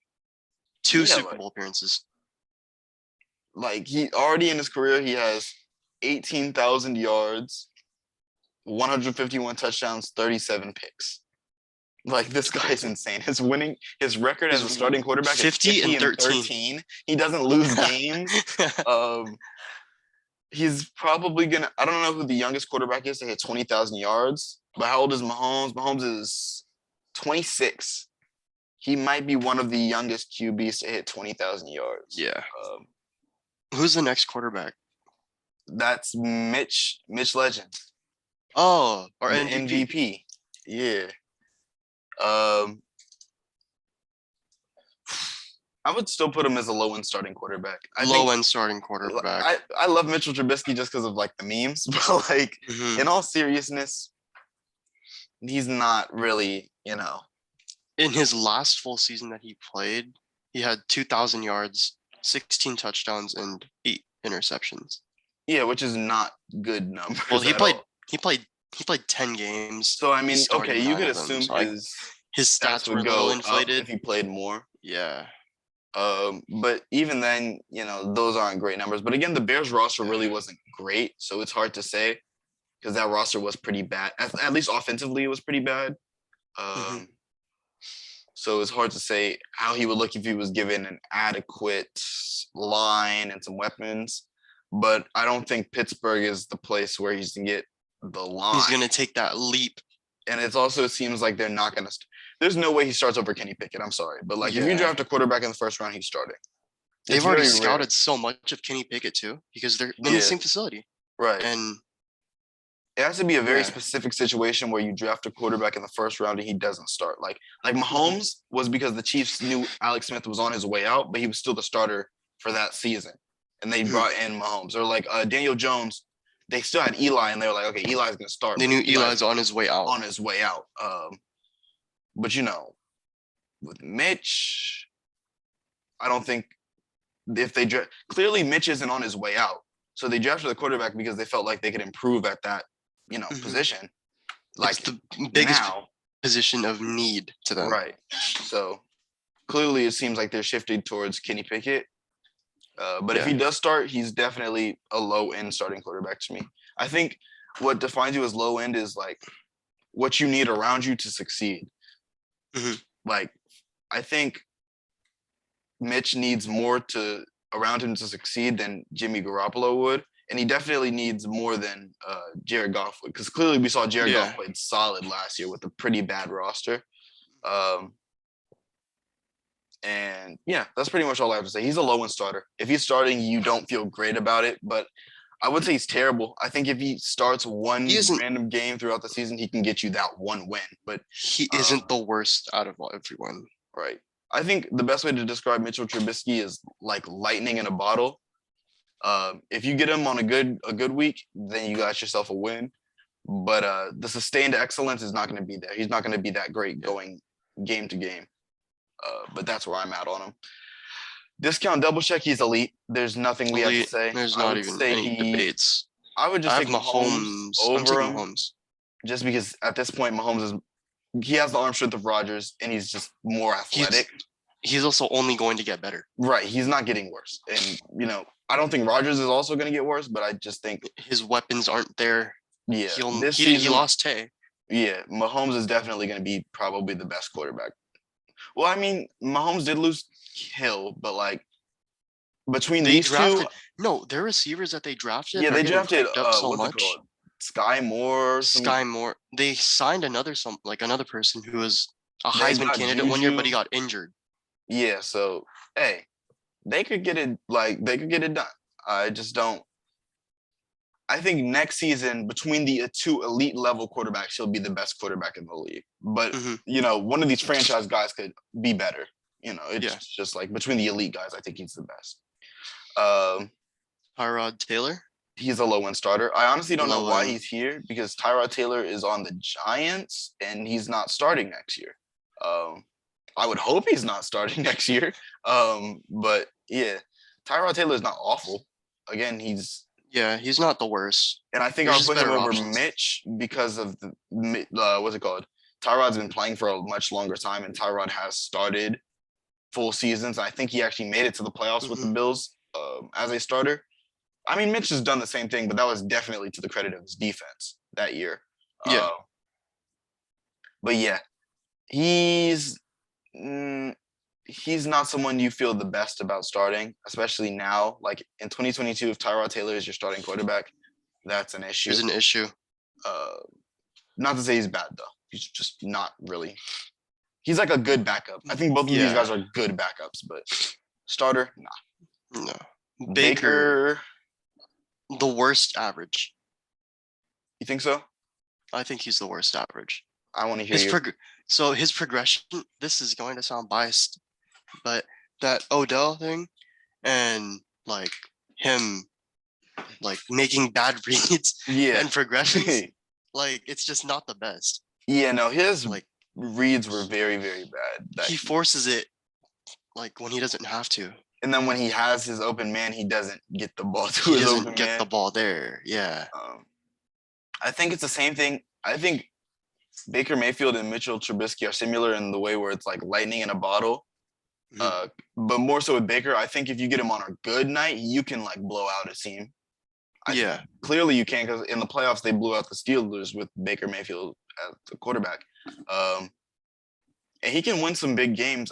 B: 2 Super Bowl appearances.
A: Like, he already in his career, he has 18,000 yards, 151 touchdowns, 37 picks. Like, this guy is insane. His record as a starting quarterback
B: 50
A: is 50 and 13. He doesn't lose games. He's probably gonna. I don't know who the youngest quarterback is to hit 20,000 yards. But how old is Mahomes? Mahomes is 26. He might be one of the youngest QBs to hit 20,000 yards.
B: Yeah. Who's the next quarterback?
A: That's Mitch Legend.
B: Oh, or
A: MVP. Yeah. I would still put him as a low end starting quarterback.
B: Low end starting quarterback.
A: I love Mitchell Trubisky just because of like the memes, but like in all seriousness, he's not really,
B: In his last full season that he played, he had 2,000 yards, 16 touchdowns, and 8 interceptions.
A: Yeah, which is not good numbers.
B: Well, he
A: at
B: played.
A: all.
B: He played 10 games.
A: So I mean,
B: started
A: okay, you
B: 9
A: could
B: of them,
A: assume
B: so his stats were
A: would
B: a little
A: go up
B: inflated.
A: if he played more.
B: Yeah.
A: But even then, those aren't great numbers. But again, the Bears roster really wasn't great, so it's hard to say because that roster was pretty bad. At least offensively, it was pretty bad. So it's hard to say how he would look if he was given an adequate line and some weapons. But I don't think Pittsburgh is the place where he's gonna get the line.
B: He's gonna take that leap.
A: And it also seems like they're not gonna. There's no way he starts over Kenny Pickett. I'm sorry, but like if you draft a quarterback in the first round, he's starting.
B: They've already scouted so much of Kenny Pickett too, because they're in the same facility.
A: Right.
B: And
A: it has to be a very specific situation where you draft a quarterback in the first round and he doesn't start. Like Mahomes was because the Chiefs knew Alex Smith was on his way out, but he was still the starter for that season, and they brought in Mahomes. Or like Daniel Jones, they still had Eli, and they were like, okay, Eli's going to start.
B: They knew Eli's on his way out.
A: But with Mitch, I don't think if they clearly Mitch isn't on his way out, so they drafted the quarterback because they felt like they could improve at that position. Like
B: it's the biggest position of need to them,
A: right? So clearly, it seems like they're shifting towards Kenny Pickett. But if he does start, he's definitely a low end starting quarterback to me. I think what defines you as low end is like what you need around you to succeed. Like, I think Mitch needs more around him to succeed than Jimmy Garoppolo would, and he definitely needs more than Jared Goff would, because clearly we saw Jared Goff played solid last year with a pretty bad roster. And yeah, that's pretty much all I have to say. He's a low end starter. If he's starting, you don't feel great about it, but I would say he's terrible. I think if he starts one random game throughout the season, he can get you that one win. But
B: he isn't the worst out of everyone.
A: Right. I think the best way to describe Mitchell Trubisky is like lightning in a bottle. If you get him on a good week, then you got yourself a win. But the sustained excellence is not going to be there. He's not going to be that great going game to game. But that's where I'm at on him. Discount double check, he's elite. There's nothing we have to say.
B: There's not even any debates.
A: I would just take Mahomes over him.
B: Mahomes.
A: Just because at this point, Mahomes he has the arm strength of Rodgers, and he's just more athletic.
B: He's also only going to get better.
A: Right. He's not getting worse. And, I don't think Rodgers is also going to get worse, but I just think
B: his weapons aren't there.
A: Yeah.
B: He lost Tay.
A: Yeah. Mahomes is definitely going to be probably the best quarterback. Well, I mean, Mahomes did lose Hill, but like between these two,
B: their receivers that they drafted.
A: Yeah, they drafted
B: much.
A: Sky Moore.
B: They signed another person who was a Heisman candidate one year, but he got injured.
A: Yeah, so hey, they could get it done. I just don't. I think next season, between the two elite level quarterbacks, he'll be the best quarterback in the league. But one of these franchise guys could be better. It's just like between the elite guys, I think he's the best.
B: Tyrod Taylor.
A: He's a low end starter. I honestly don't know why he's here, because Tyrod Taylor is on the Giants and he's not starting next year. I would hope he's not starting next year. But yeah, Tyrod Taylor is not awful. Again, he's
B: not the worst.
A: And I think I'll put him over Mitch because of the what's it called? Tyrod's been playing for a much longer time, and Tyrod has started full seasons. I think he actually made it to the playoffs with the Bills as a starter. I mean, Mitch has done the same thing, but that was definitely to the credit of his defense that year. But yeah, he's not someone you feel the best about starting, especially now. Like in 2022, if Tyrod Taylor is your starting quarterback, that's an issue.
B: There's an issue.
A: Not to say he's bad, though. He's just not really. He's like a good backup. I think both of these guys are good backups, but starter, nah.
B: No. Baker, the worst average.
A: You think so?
B: I think he's the worst average.
A: I want to hear
B: So his progression, this is going to sound biased, but that Odell thing and like him like making bad reads
A: Yeah.
B: and progressions, like it's just not the best.
A: Yeah, no, his
B: Like
A: reads were very, very bad.
B: he forces it like when he doesn't have to.
A: And then when he has his open man, he doesn't get the ball to
B: He
A: his
B: doesn't
A: open
B: get
A: man.
B: the ball there. Yeah.
A: I think it's the same thing. I think Baker Mayfield and Mitchell Trubisky are similar in the way where it's like lightning in a bottle.
B: Mhm.
A: But more so with Baker, I think if you get him on a good night, you can like blow out a team.
B: Yeah.
A: Clearly you can, because in the playoffs they blew out the Steelers with Baker Mayfield as the quarterback. And he can win some big games.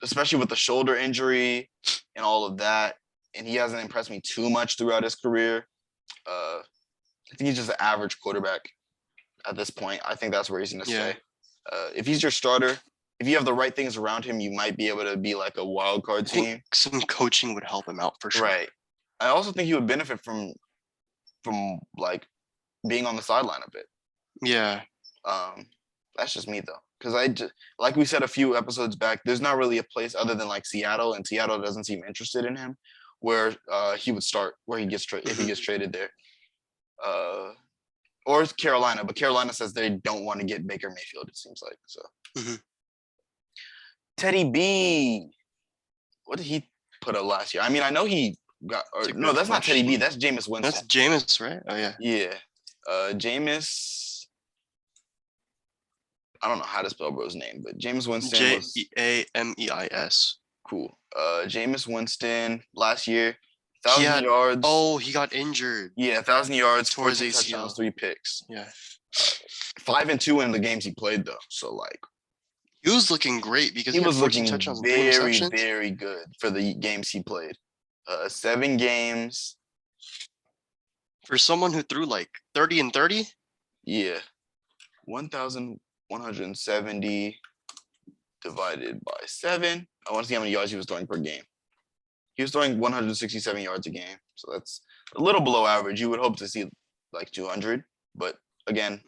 A: Especially with the shoulder injury and all of that, and he hasn't impressed me too much throughout his career. I think he's just an average quarterback at this point. I think that's where he's going to stay. If he's your starter, if you have the right things around him, you might be able to be like a wild card team.
B: Some coaching would help him out for sure.
A: Right. I also think he would benefit from like being on the sideline a bit.
B: Yeah.
A: That's just me though, because like we said a few episodes back, there's not really a place other than like Seattle, and Seattle doesn't seem interested in him, where he would start, where he gets if he gets traded there. Or Carolina, but Carolina says they don't want to get Baker Mayfield, it seems like. So Teddy B, what did he put up last year? I mean, I know he got no, that's not Teddy B, that's Jameis Winston.
B: That's Jameis, right? Oh yeah.
A: Yeah. Jameis, I don't know how to spell bro's name, but Jameis Winston
B: Jameis.
A: Cool. Jameis Winston last year, 1,000 yards.
B: Oh, he got injured.
A: Yeah, 1,000 yards, 4
B: ACL.
A: touchdowns, 3 picks.
B: Yeah.
A: 5-2 in the games he played though. So like
B: he was looking great because
A: he was looking
B: touchdowns,
A: very, very good for the games he played. 7 games.
B: For someone who threw like 30 and 30?
A: Yeah. 1,170 divided by 7. I want to see how many yards he was throwing per game. He was throwing 167 yards a game. So that's a little below average. You would hope to see like 200. But again,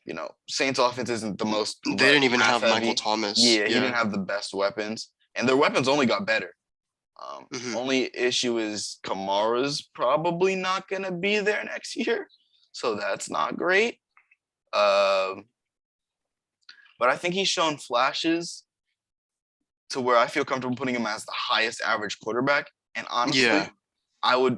A: you know, Saints offense isn't the most.
B: They didn't even have Michael Thomas.
A: Yeah, he didn't have the best weapons. And their weapons only got better. Only issue is Kamara's probably not going to be there next year. So that's not great. But I think he's shown flashes to where I feel comfortable putting him as the highest average quarterback. And honestly, I would,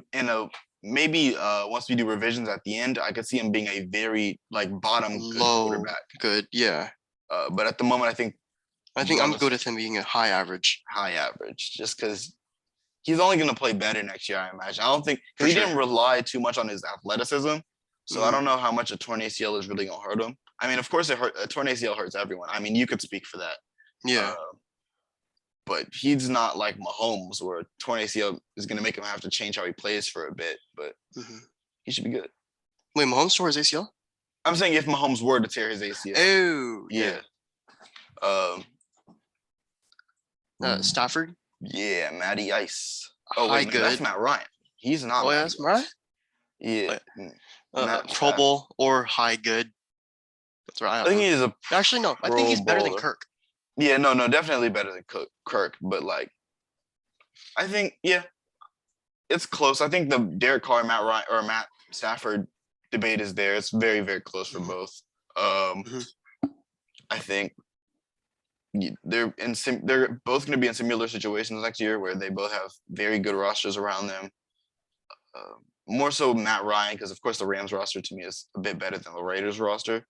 A: maybe once we do revisions at the end, I could see him being a very like bottom
B: low
A: quarterback.
B: Good, yeah.
A: But at the moment, I think
B: I'm good with him being a high average.
A: High average, just because he's only going to play better next year, I imagine. I don't think, because he didn't rely too much on his athleticism. So I don't know how much a torn ACL is really going to hurt him. I mean, of course, a torn ACL hurts everyone. I mean, you could speak for that.
B: Yeah.
A: But he's not like Mahomes, where a torn ACL is going to make him have to change how he plays for a bit. But he should be good.
B: Wait, Mahomes tore his ACL?
A: I'm saying if Mahomes were to tear his ACL.
B: Oh,
A: yeah.
B: Stafford?
A: Yeah, Matty Ice.
B: Oh, wait,
A: good. That's Matt Ryan. He's not.
B: Oh, yeah, that's Matt
A: Ryan? Yeah.
B: Pro Bowl or high good. That's right.
A: I think he's
B: actually no. I think he's better than Kirk.
A: Yeah, no, definitely better than Kirk. But like, I think it's close. I think the Derek Carr, Matt Ryan, or Matt Stafford debate is there. It's very, very close for both. I think they're both going to be in similar situations next year, where they both have very good rosters around them. More so Matt Ryan, because of course the Rams roster to me is a bit better than the Raiders roster.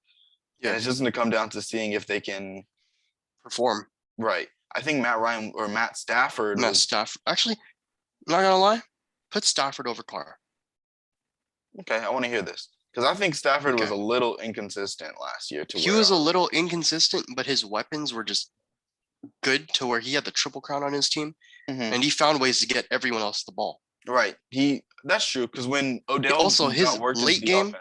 A: Yeah, and it's just going to come down to seeing if they can
B: perform.
A: Right. I think Matt Ryan or Matt Stafford.
B: Actually, I'm not gonna lie. Put Stafford over Carr.
A: Okay, I want to hear this, because I think Stafford was a little inconsistent last year.
B: He was a little inconsistent, but his weapons were just good to where he had the triple crown on his team, and he found ways to get everyone else the ball.
A: Right. That's true, because when Odell
B: also his late game,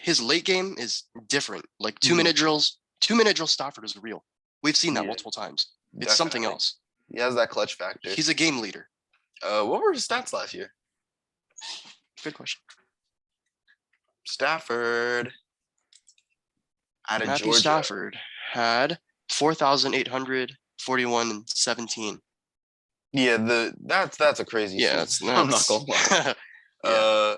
B: his late game is different. Like 2-minute drills. 2-minute drill Stafford is real. We've seen that multiple times. It's something else.
A: He has that clutch factor.
B: He's a game leader.
A: What were his stats last year?
B: Good question.
A: Stafford out of
B: Matthew
A: Georgia.
B: Stafford had 4,841 and 17.
A: Yeah, that's a crazy
B: Yeah,
A: season. I'm not
B: that's
A: gonna lie.
B: yeah.
A: Uh,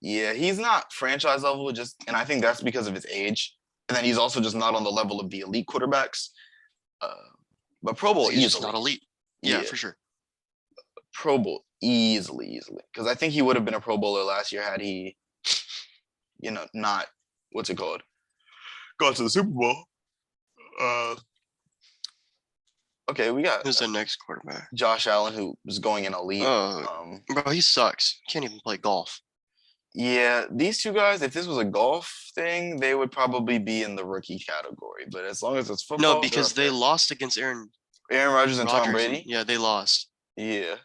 A: yeah, he's not franchise level, and I think that's because of his age, and then he's also just not on the level of the elite quarterbacks. Uh, but Pro
B: 'Cause
A: Bowl
B: he's just
A: easily,
B: not elite. Yeah,
A: yeah,
B: for sure.
A: Pro Bowl easily, because I think he would have been a Pro Bowler last year had he, not what's it called, gone to the Super Bowl. Uh, okay, we got
B: Who's the next quarterback?
A: Josh Allen, who was going in elite.
B: Oh, bro, he sucks. Can't even play golf.
A: Yeah, these two guys, if this was a golf thing, they would probably be in the rookie category. But as long as it's
B: No,
A: football, they're
B: because
A: up
B: they
A: there.
B: lost against Aaron
A: Aaron Rodgers and Tom
B: Rodgers.
A: Brady.
B: Yeah, they lost.
A: Yeah.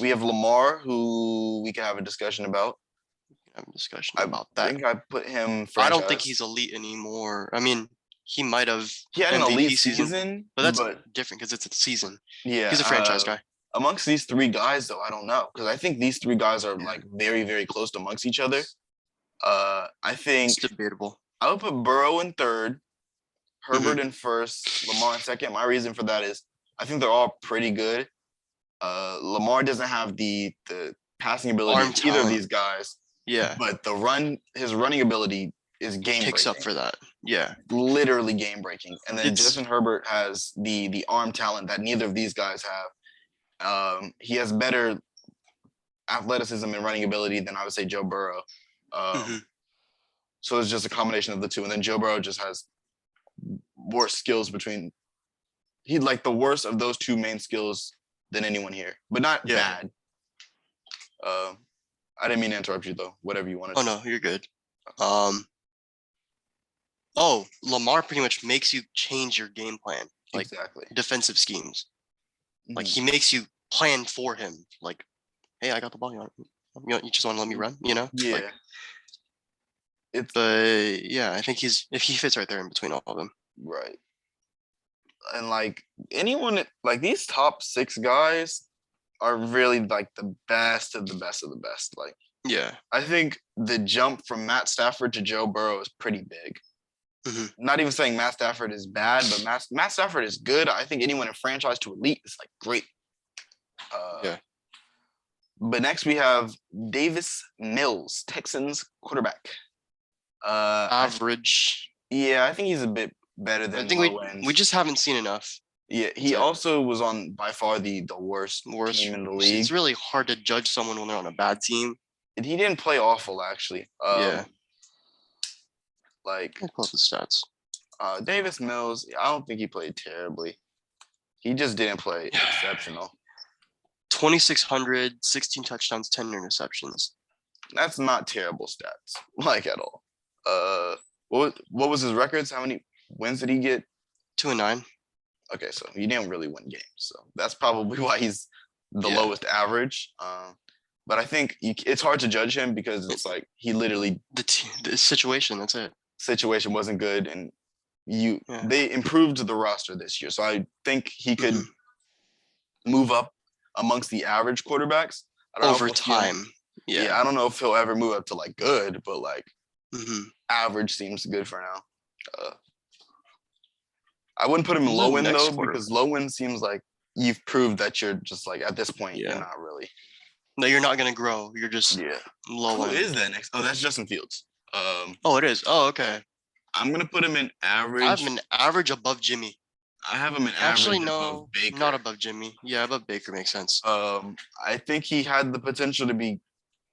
A: We have Lamar, who we can have a discussion about.
B: Have a discussion
A: I
B: about that.
A: think I put him
B: I don't think
A: franchise.
B: he's elite anymore. I mean, he might have
A: He had an
B: MVP
A: elite
B: season,
A: season,
B: but that's different because it's a season.
A: yeah,
B: He's a franchise guy.
A: amongst these three guys, though, I don't know because I think these three guys are
B: Yeah.
A: like very, very close amongst each other. I think
B: It's debatable.
A: I would put Burrow in third, Herbert in first, Lamar in second. My reason for that is I think they're all pretty good. Lamar doesn't have the passing ability
B: Arm
A: of either of
B: talent.
A: these guys,
B: Yeah,
A: but his running ability is game
B: picks up
A: breaking,
B: for that. Yeah,
A: literally game breaking. And then
B: It's-
A: Justin Herbert has the arm talent that neither of these guys have. He has better athleticism and running ability than I would say Joe Burrow.
B: Mhm.
A: So it's just a combination of the two. And then Joe Burrow just has worse skills he like the worst of those two main skills than anyone here, but not
B: Yeah.
A: bad. I didn't mean to interrupt you though. Whatever you wanted.
B: Oh no, you're good. Oh, Lamar pretty much makes you change your game plan, like
A: exactly.
B: defensive schemes. Like
A: Mhm.
B: he makes you plan for him. Like, hey, I got the ball. You just want to let me run, you know?
A: Yeah.
B: Like, but yeah, I think if he fits right there in between all of them.
A: Right. And like anyone, like these top six guys are really like the best of the best of the best. Like,
B: Yeah.
A: I think the jump from Matt Stafford to Joe Burrow is pretty big.
B: Mhm.
A: Not even saying Matt Stafford is bad, but Matt Stafford is good. I think anyone in franchise to elite is like great.
B: Yeah.
A: But next we have Davis Mills, Texans quarterback.
B: Average.
A: I think he's a bit better than
B: I think
A: low end.
B: we just haven't seen enough.
A: Yeah, he also was on by far the worst team in the league.
B: It's really hard to judge someone when they're on a bad team.
A: And he didn't play awful actually.
B: Yeah.
A: Like
B: I'll pull up the stats.
A: Davis Mills, I don't think he played terribly. He just didn't play exceptional.
B: 2,600, 16 touchdowns, 10 interceptions.
A: That's not terrible stats, like at all. What was his records? How many wins did he get?
B: 2-9.
A: Okay, so he didn't really win games, so that's probably why he's the
B: Yeah.
A: lowest average. But I think it's hard to judge him because it's like he literally
B: The situation. That's it.
A: situation wasn't good, and
B: Yeah.
A: they improved the roster this year, so I think he could
B: Mhm.
A: move up amongst the average quarterbacks. I don't know if
B: Over
A: we'll see him-
B: time. Yeah.
A: I don't know if he'll ever move up to like good, but like
B: Mhm.
A: average seems good for now. I wouldn't put him in
B: Who's the
A: low end
B: next
A: though,
B: quarterback?
A: because low end seems like you've proved that you're just like at this point
B: Yeah.
A: you're not really.
B: No, you're not gonna grow. You're just
A: Yeah.
B: low
A: Who
B: end.
A: is that next? Oh, that's Justin Fields.
B: Oh, it is. Oh, okay.
A: I'm gonna put him in average.
B: I have him an average above Jimmy.
A: I have him in
B: Actually,
A: average
B: no,
A: above Baker.
B: not above Jimmy. Yeah, above Baker makes sense.
A: I think he had the potential to be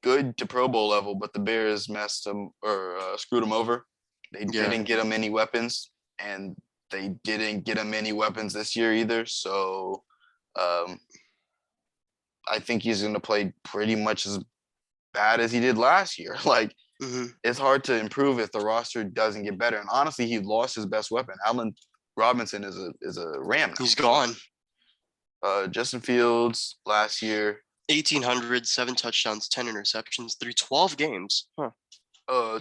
A: good to Pro Bowl level, but the Bears messed him or screwed him over. They
B: Yeah.
A: didn't get him any weapons, and they didn't get him any weapons this year either. So I think he's going to play pretty much as bad as he did last year. Like,
B: Mhm.
A: it's hard to improve if the roster doesn't get better. And honestly, he lost his best weapon. Allen Robinson is a Ram now.
B: He's gone.
A: Justin Fields last year,
B: 1,800, 7 touchdowns, 10 interceptions through 12 games. Huh.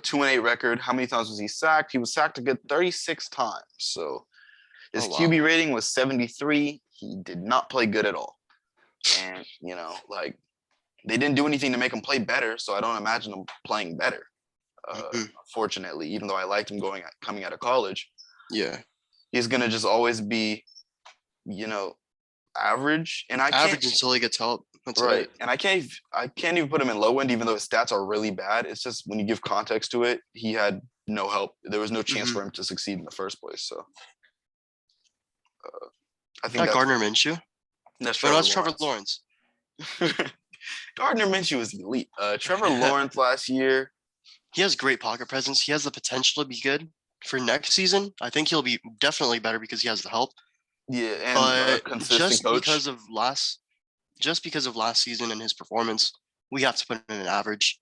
A: 2-8 record. How many times was he sacked? He was sacked a good 36 times. So his
B: Oh, wow.
A: QB rating was 73. He did not play good at all. And, like they didn't do anything to make him play better. So I don't imagine him playing better. Unfortunately, even though I liked him coming out of college.
B: Yeah.
A: He's going to just always be, average, and I
B: Average
A: can't.
B: until he gets help. That's
A: Right,
B: it.
A: and I can't even put him in low end, even though his stats are really bad. It's just when you give context to it, he had no help. There was no chance
B: Mhm.
A: for him to succeed in the first place. So I think
B: Got
A: that's
B: Gardner Minshew.
A: that's
B: Oh, no,
A: Trevor
B: that's Trevor
A: Lawrence.
B: Lawrence.
A: Gardner Minshew was elite. Trevor Lawrence last year,
B: He has great pocket presence. He has the potential to be good for next season. I think he'll be definitely better because he has the help.
A: yeah, and a
B: But
A: consistent coach.
B: just because of last season and his performance, we have to put in an average.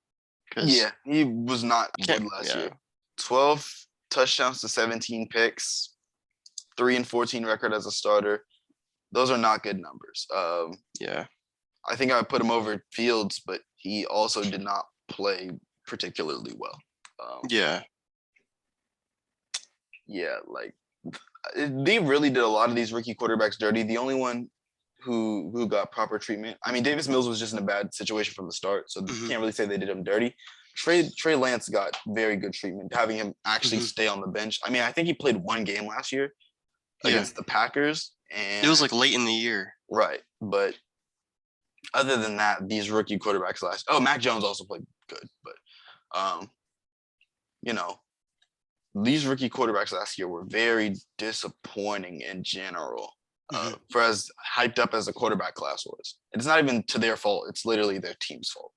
B: Because
A: Yeah, he was not
B: can't.
A: good last
B: Yeah.
A: year. 12 touchdowns to 17 picks, 3-14 record as a starter. Those are not good numbers.
B: Yeah.
A: I think I would put him over Fields, but he also did not play particularly well.
B: Yeah.
A: Yeah, like they really did a lot of these rookie quarterbacks dirty. The only one who got proper treatment. I mean, Davis Mills was just in a bad situation from the start, so
B: Mhm.
A: can't really say they did him dirty. Trey Lance got very good treatment, having him actually
B: Mhm.
A: stay on the bench. I mean, I think he played one game last year
B: Yeah.
A: against the Packers, and
B: It was like late in the year.
A: right. But other than that, these rookie quarterbacks Mac Jones also played good, but you know, these rookie quarterbacks last year were very disappointing in general.
B: Mhm.
A: For as hyped up as the quarterback class was, it's not even to their fault. It's literally their team's fault.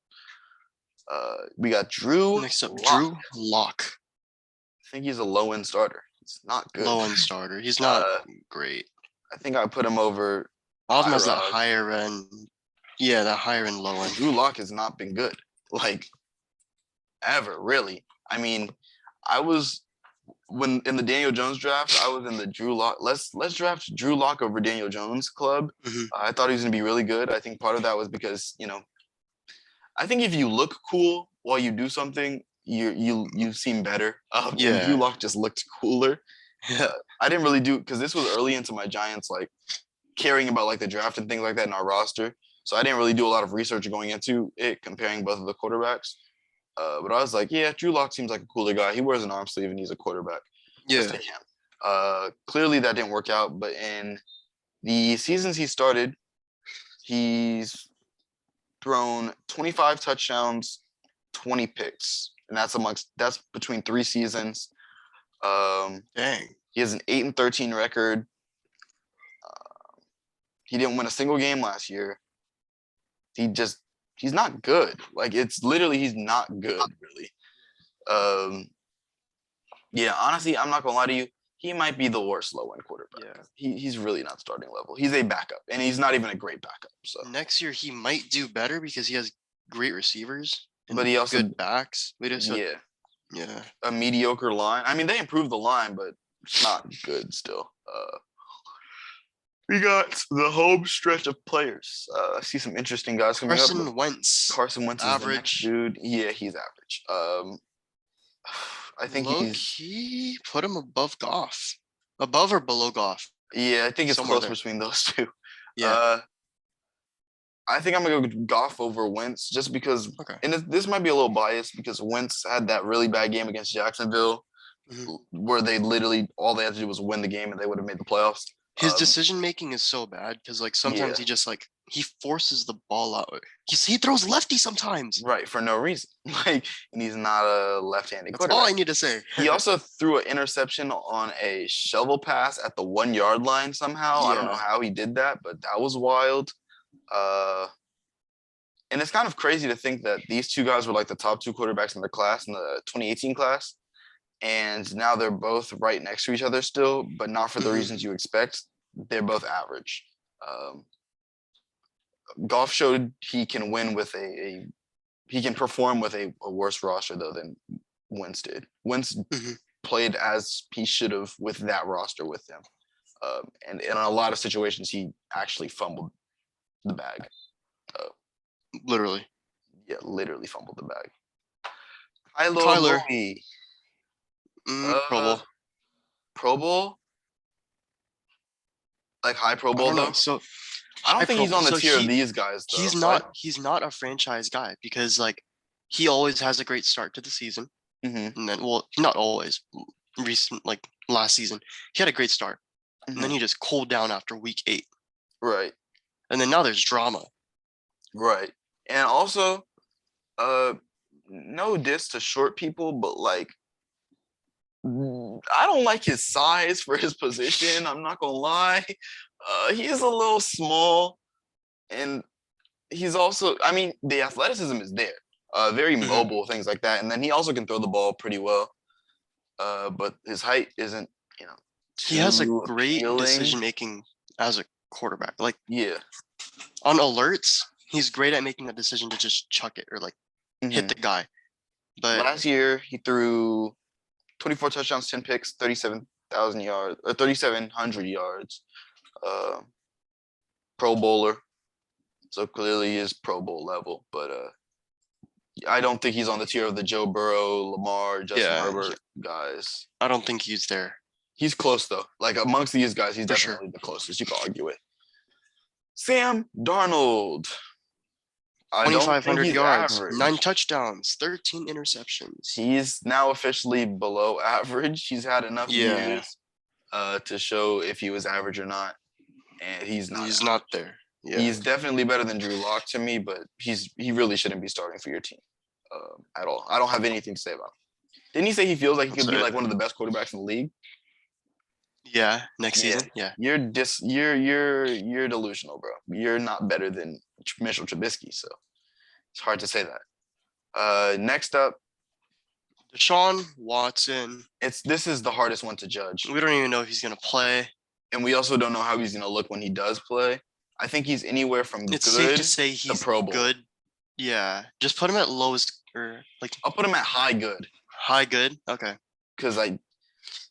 A: We got Drew.
B: Next up,
A: Lock.
B: Drew Lock.
A: I think he's a low end starter. He's not good.
B: Low end starter. He's not
A: Uh,
B: great.
A: I think I put him over
B: I'll have him as that
A: Tyrod.
B: higher end. Yeah, that higher end, low end.
A: Drew Lock has not been good, like ever, really. I mean, I was when in the Daniel Jones draft, I was in the Drew Lock. Let's draft Drew Lock over Daniel Jones club.
B: Mhm.
A: I thought he was gonna be really good. I think part of that was because I think if you look cool while you do something, you seem better. And Drew
B: Yeah.
A: Lock just looked cooler. I didn't really do because this was early into my Giants like caring about like the draft and things like that in our roster. So I didn't really do a lot of research going into it, comparing both of the quarterbacks. But I was like, yeah, Drew Lock seems like a cooler guy. He wears an arm sleeve and he's a quarterback. Let's
B: Yeah.
A: take him. Clearly that didn't work out, but in the seasons he started, he's thrown 25 touchdowns, 20 picks, and that's between 3 seasons.
B: Dang.
A: He has an 8-13 record. He didn't win a single game last year. He's not good. Like it's literally he's not good really. Yeah, honestly, I'm not gonna lie to you. He might be the worst low end quarterback.
B: Yeah.
A: He's really not starting level. He's a backup, and he's not even a great backup. So,
B: Next year he might do better because he has great receivers and
A: but he also
B: good backs.
A: yeah,
B: Yeah.
A: a mediocre line. I mean, they improved the line, but it's not good still. We got the home stretch of players. I see some interesting guys coming up.
B: Carson Wentz.
A: Carson Wentz is the next
B: Average.
A: dude. Yeah, he's average. I think
B: Low
A: he's
B: key put him above Goff. Above or below Goff?
A: yeah. I think it's
B: Somewhere
A: close
B: there.
A: between those two.
B: Yeah.
A: I think I'm gonna go with Goff over Wentz just because,
B: Okay.
A: and this might be a little biased because Wentz had that really bad game against Jacksonville,
B: Mhm.
A: where they literally all they had to do was win the game and they would have made the playoffs.
B: His decision making is so bad because like sometimes
A: Yeah.
B: he just like he forces the ball out. He throws lefty sometimes.
A: Right, for no reason. Like, and he's not a left-handed
B: That's
A: quarterback.
B: all I need to say.
A: He also threw an interception on a shovel pass at the 1 yard line somehow. I don't know
B: Yeah.
A: how he did that, but that was wild. And it's kind of crazy to think that these two guys were like the top two quarterbacks in their class in the 2018 class. And now they're both right next to each other still, but not for the
B: Mhm.
A: reasons you expect. They're both average. Goff showed he can win with he can perform with a worse roster though than Wentz did. Wentz
B: Mhm.
A: played as he should have with that roster with him, and in a lot of situations he actually fumbled the bag.
B: Literally.
A: Yeah, literally fumbled the bag.
B: Kyler.
A: Murray,
B: Pro Bowl.
A: Pro Bowl, like high Pro
B: I
A: Bowl
B: don't know.
A: though.
B: So
A: I don't
B: high
A: think
B: Pro
A: he's on the
B: so
A: tier
B: he-
A: of these guys though.
B: he's
A: so I-
B: not a franchise guy because like he always has a great start to the season.
A: Mhm,
B: And then not always. Recent like last season. He had a great start. And then
A: mhm.
B: he just cooled down after week 8.
A: Right.
B: And then now there's drama.
A: Right. And also, no diss to short people, but like I don't like his size for his position. I'm not gonna lie. He is a little small, and he's also, I mean, the athleticism is there. Very
B: Mhm.
A: mobile, things like that. And then he also can throw the ball pretty well. But his height isn't, you know,
B: He has a
A: too
B: great
A: appealing.
B: decision making as a quarterback. Like
A: Yeah.
B: on alerts, he's great at making that decision to just chuck it or like hit
A: Hmm.
B: the guy. But
A: Last year he threw 24 touchdowns, 10 picks, 37,000 yards, or 3,700 yards. Uh, Pro Bowler. So clearly he is Pro Bowl level, but I don't think he's on the tier of the Joe Burrow, Lamar, Justin
B: yeah,
A: Herbert guys.
B: I don't think he's there
A: He's close though. Like amongst these guys, he's
B: for sure.
A: definitely the closest. You can argue it. Sam Darnold. I don't think
B: 2,500
A: he's
B: yards,
A: average.
B: 9 touchdowns, 13 interceptions.
A: He's now officially below average. He's had enough
B: Yeah.
A: years to show if he was average or not, and he's not.
B: He's
A: average.
B: not there. Yeah.
A: He's definitely better than Drew Lock to me, but he really shouldn't be starting for your team at all. I don't have anything to say about him. Didn't he say he feels like he could be like one of the best quarterbacks in the league?
B: Yeah, next season. Yeah.
A: You're delusional, bro. You're not better than Mitchell Trubisky, so it's hard to say that. Next up,
B: Deshaun Watson.
A: this is the hardest one to judge.
B: We don't even know if he's gonna play.
A: And we also don't know how he's gonna look when he does play. I think he's anywhere from
B: It's
A: good
B: safe to say he's
A: to Pro Bowl.
B: good. Yeah. Just put him at lowest or like
A: I'll put him at high good.
B: high good. Okay.
A: Because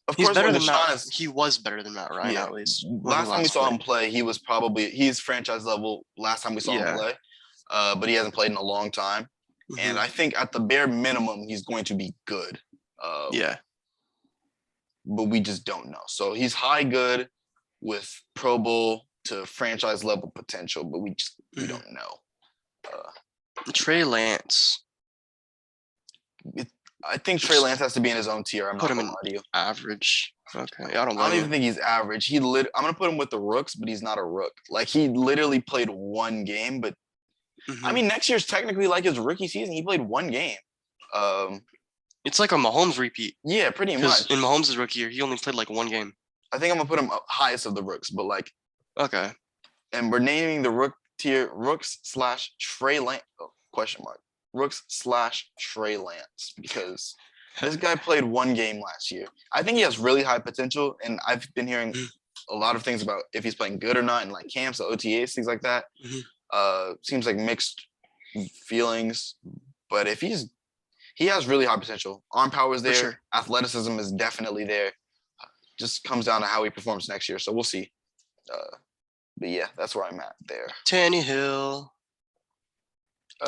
A: of
B: He's
A: course,
B: better
A: when
B: than
A: Deshaun
B: Matt.
A: is,
B: He was better than Matt Ryan
A: yeah.
B: at least.
A: Last time we saw him play, he's franchise level. Last time we saw him play, but he hasn't played in a long time. And I think at the bare minimum, he's going to be good.
B: Yeah.
A: But we just don't know. So he's high good with Pro Bowl to franchise level potential, but we don't know.
B: Trey Lance.
A: I think Trey Lance has to be in his own tier. I'm
B: Put
A: not
B: him
A: gonna
B: in
A: lie to you.
B: average. Okay. I don't
A: I don't
B: blame
A: even think he's average. I'm gonna put him with the rooks, but he's not a rook. Like he literally played one game, but
B: you.
A: I mean next year's technically like his rookie season. He played one game.
B: It's like a Mahomes repeat.
A: Yeah, pretty much.
B: In Mahomes' rookie year, he only played like one game.
A: I think I'm gonna put him highest of the rooks, but like
B: Okay.
A: and we're naming the rook tier rooks / Trey Lance question mark. Rooks / Trey Lance because this guy played one game last year. I think he has really high potential, and I've been hearing a lot of things about if he's playing good or not in like camps, the OTAs, things like that. Seems like mixed feelings, but if he has really high potential. Arm power is there.
B: Sure.
A: Athleticism is definitely there. Just comes down to how he performs next year. So we'll see. But yeah, that's where I'm at there.
B: Tannehill.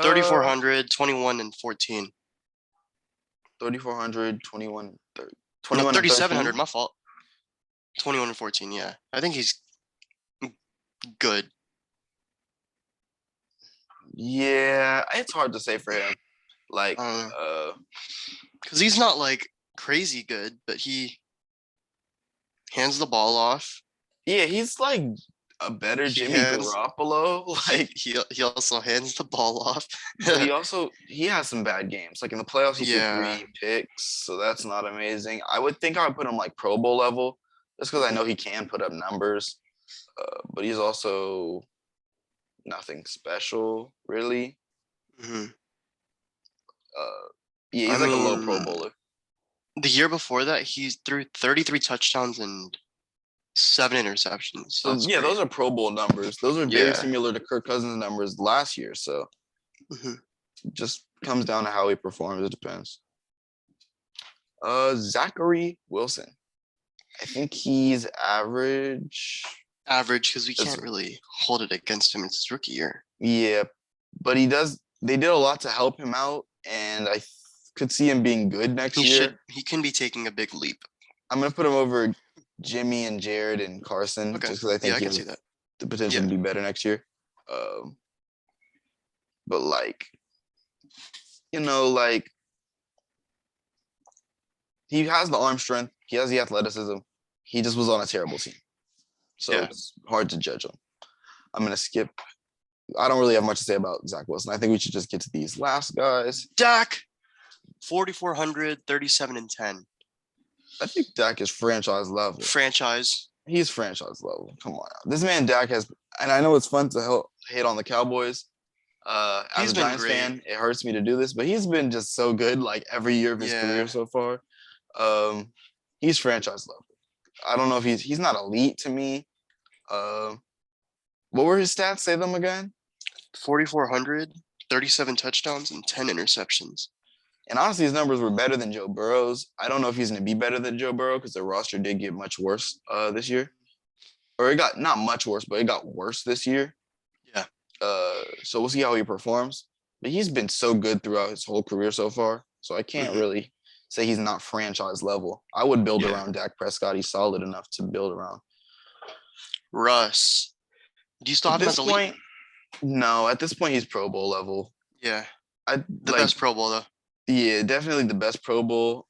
B: 3,400, 21 and 14.
A: 3,400, 21, 30,
B: 21 no, 3,700, my fault. 21 and 14, yeah. I think he's good.
A: Yeah, it's hard to say for him. Like,
B: because he's not like crazy good, but he hands the ball off.
A: Yeah, he's like a better Jimmy Garoppolo. Like
B: he also hands the ball off.
A: But he has some bad games. Like in the playoffs, he threw 3 picks, so that's not amazing. I would think I would put him like Pro Bowl level, just because I know he can put up numbers. But he's also nothing special, really. Yeah, he's like a low Pro Bowler.
B: The year before that, he threw 33 touchdowns and 7 interceptions.
A: So yeah, those are Pro Bowl numbers. Those are very similar to Kirk Cousins' numbers last year. So it just comes down to how he performs. It depends. Zachary Wilson. I think he's average.
B: Average, because we can't really hold it against him in his rookie year.
A: Yeah, but they did a lot to help him out, and I could see him being good next year.
B: He can be taking a big leap.
A: I'm gonna put him over Jimmy and Jared and Carson, just because I think he has the potential to be better next year. But like, like he has the arm strength, he has the athleticism. He just was on a terrible team, so it's hard to judge him. I'm gonna skip. I don't really have much to say about Zach Wilson. I think we should just get to these last guys.
B: Dak, 4,400, 37 and 10.
A: I think Dak is franchise level.
B: Franchise.
A: He's franchise level. Come on, this man Dak has, and I know it's fun to hate on the Cowboys. As a Giants fan, it hurts me to do this, but he's been just so good, like every year of his career so far. He's franchise level. I don't know if he's not elite to me. What were his stats? Say them again.
B: 4,400, 37 touchdowns, and 10 interceptions.
A: And honestly, his numbers were better than Joe Burrow's. I don't know if he's going to be better than Joe Burrow because the roster did get much worse this year. Or it got not much worse, but it got worse this year.
B: Yeah.
A: So we'll see how he performs. But he's been so good throughout his whole career so far. So I can't really say he's not franchise level. I would build around Dak Prescott. He's solid enough to build around.
B: Russ. Do you still have him as elite?
A: No, at this point he's Pro Bowl level.
B: Yeah. The best Pro Bowl though.
A: Yeah, definitely the best Pro Bowl.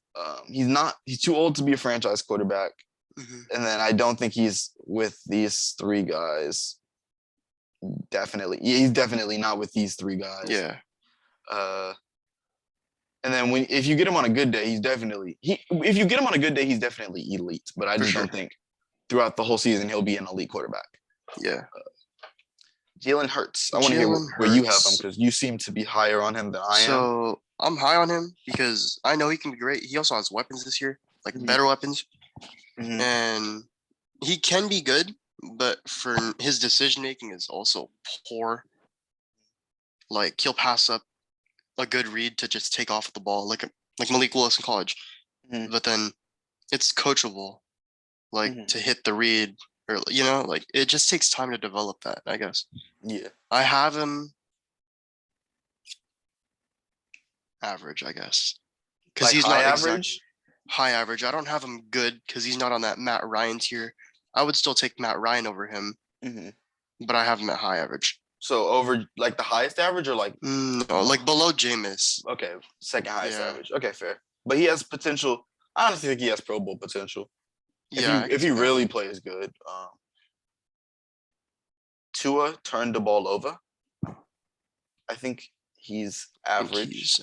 A: He's too old to be a franchise quarterback. And then I don't think he's with these three guys. He's definitely not with these three guys.
B: Yeah.
A: And then if you get him on a good day, he's definitely elite. But I just don't think throughout the whole season he'll be an elite quarterback.
B: Yeah.
A: Jalen Hurts. I want to hear where you have him because you seem to be higher on him than I am.
B: So I'm high on him because I know he can be great. He also has weapons this year, like better weapons. And he can be good, but for his decision making is also poor. Like he'll pass up a good read to just take off the ball, like Malik Willis in college. But then it's coachable, like to hit the read, or like it just takes time to develop that, I guess.
A: Yeah,
B: I have him average, I guess, because he's not average. High average. I don't have him good because he's not on that Matt Ryan tier. I would still take Matt Ryan over him, but I have him at high average.
A: So over like the highest average or like
B: no, like below Jameis.
A: Okay, second highest average. Okay, fair. But he has potential. I honestly think he has Pro Bowl potential. If he really plays good. Tua turned the ball over. I think he's average.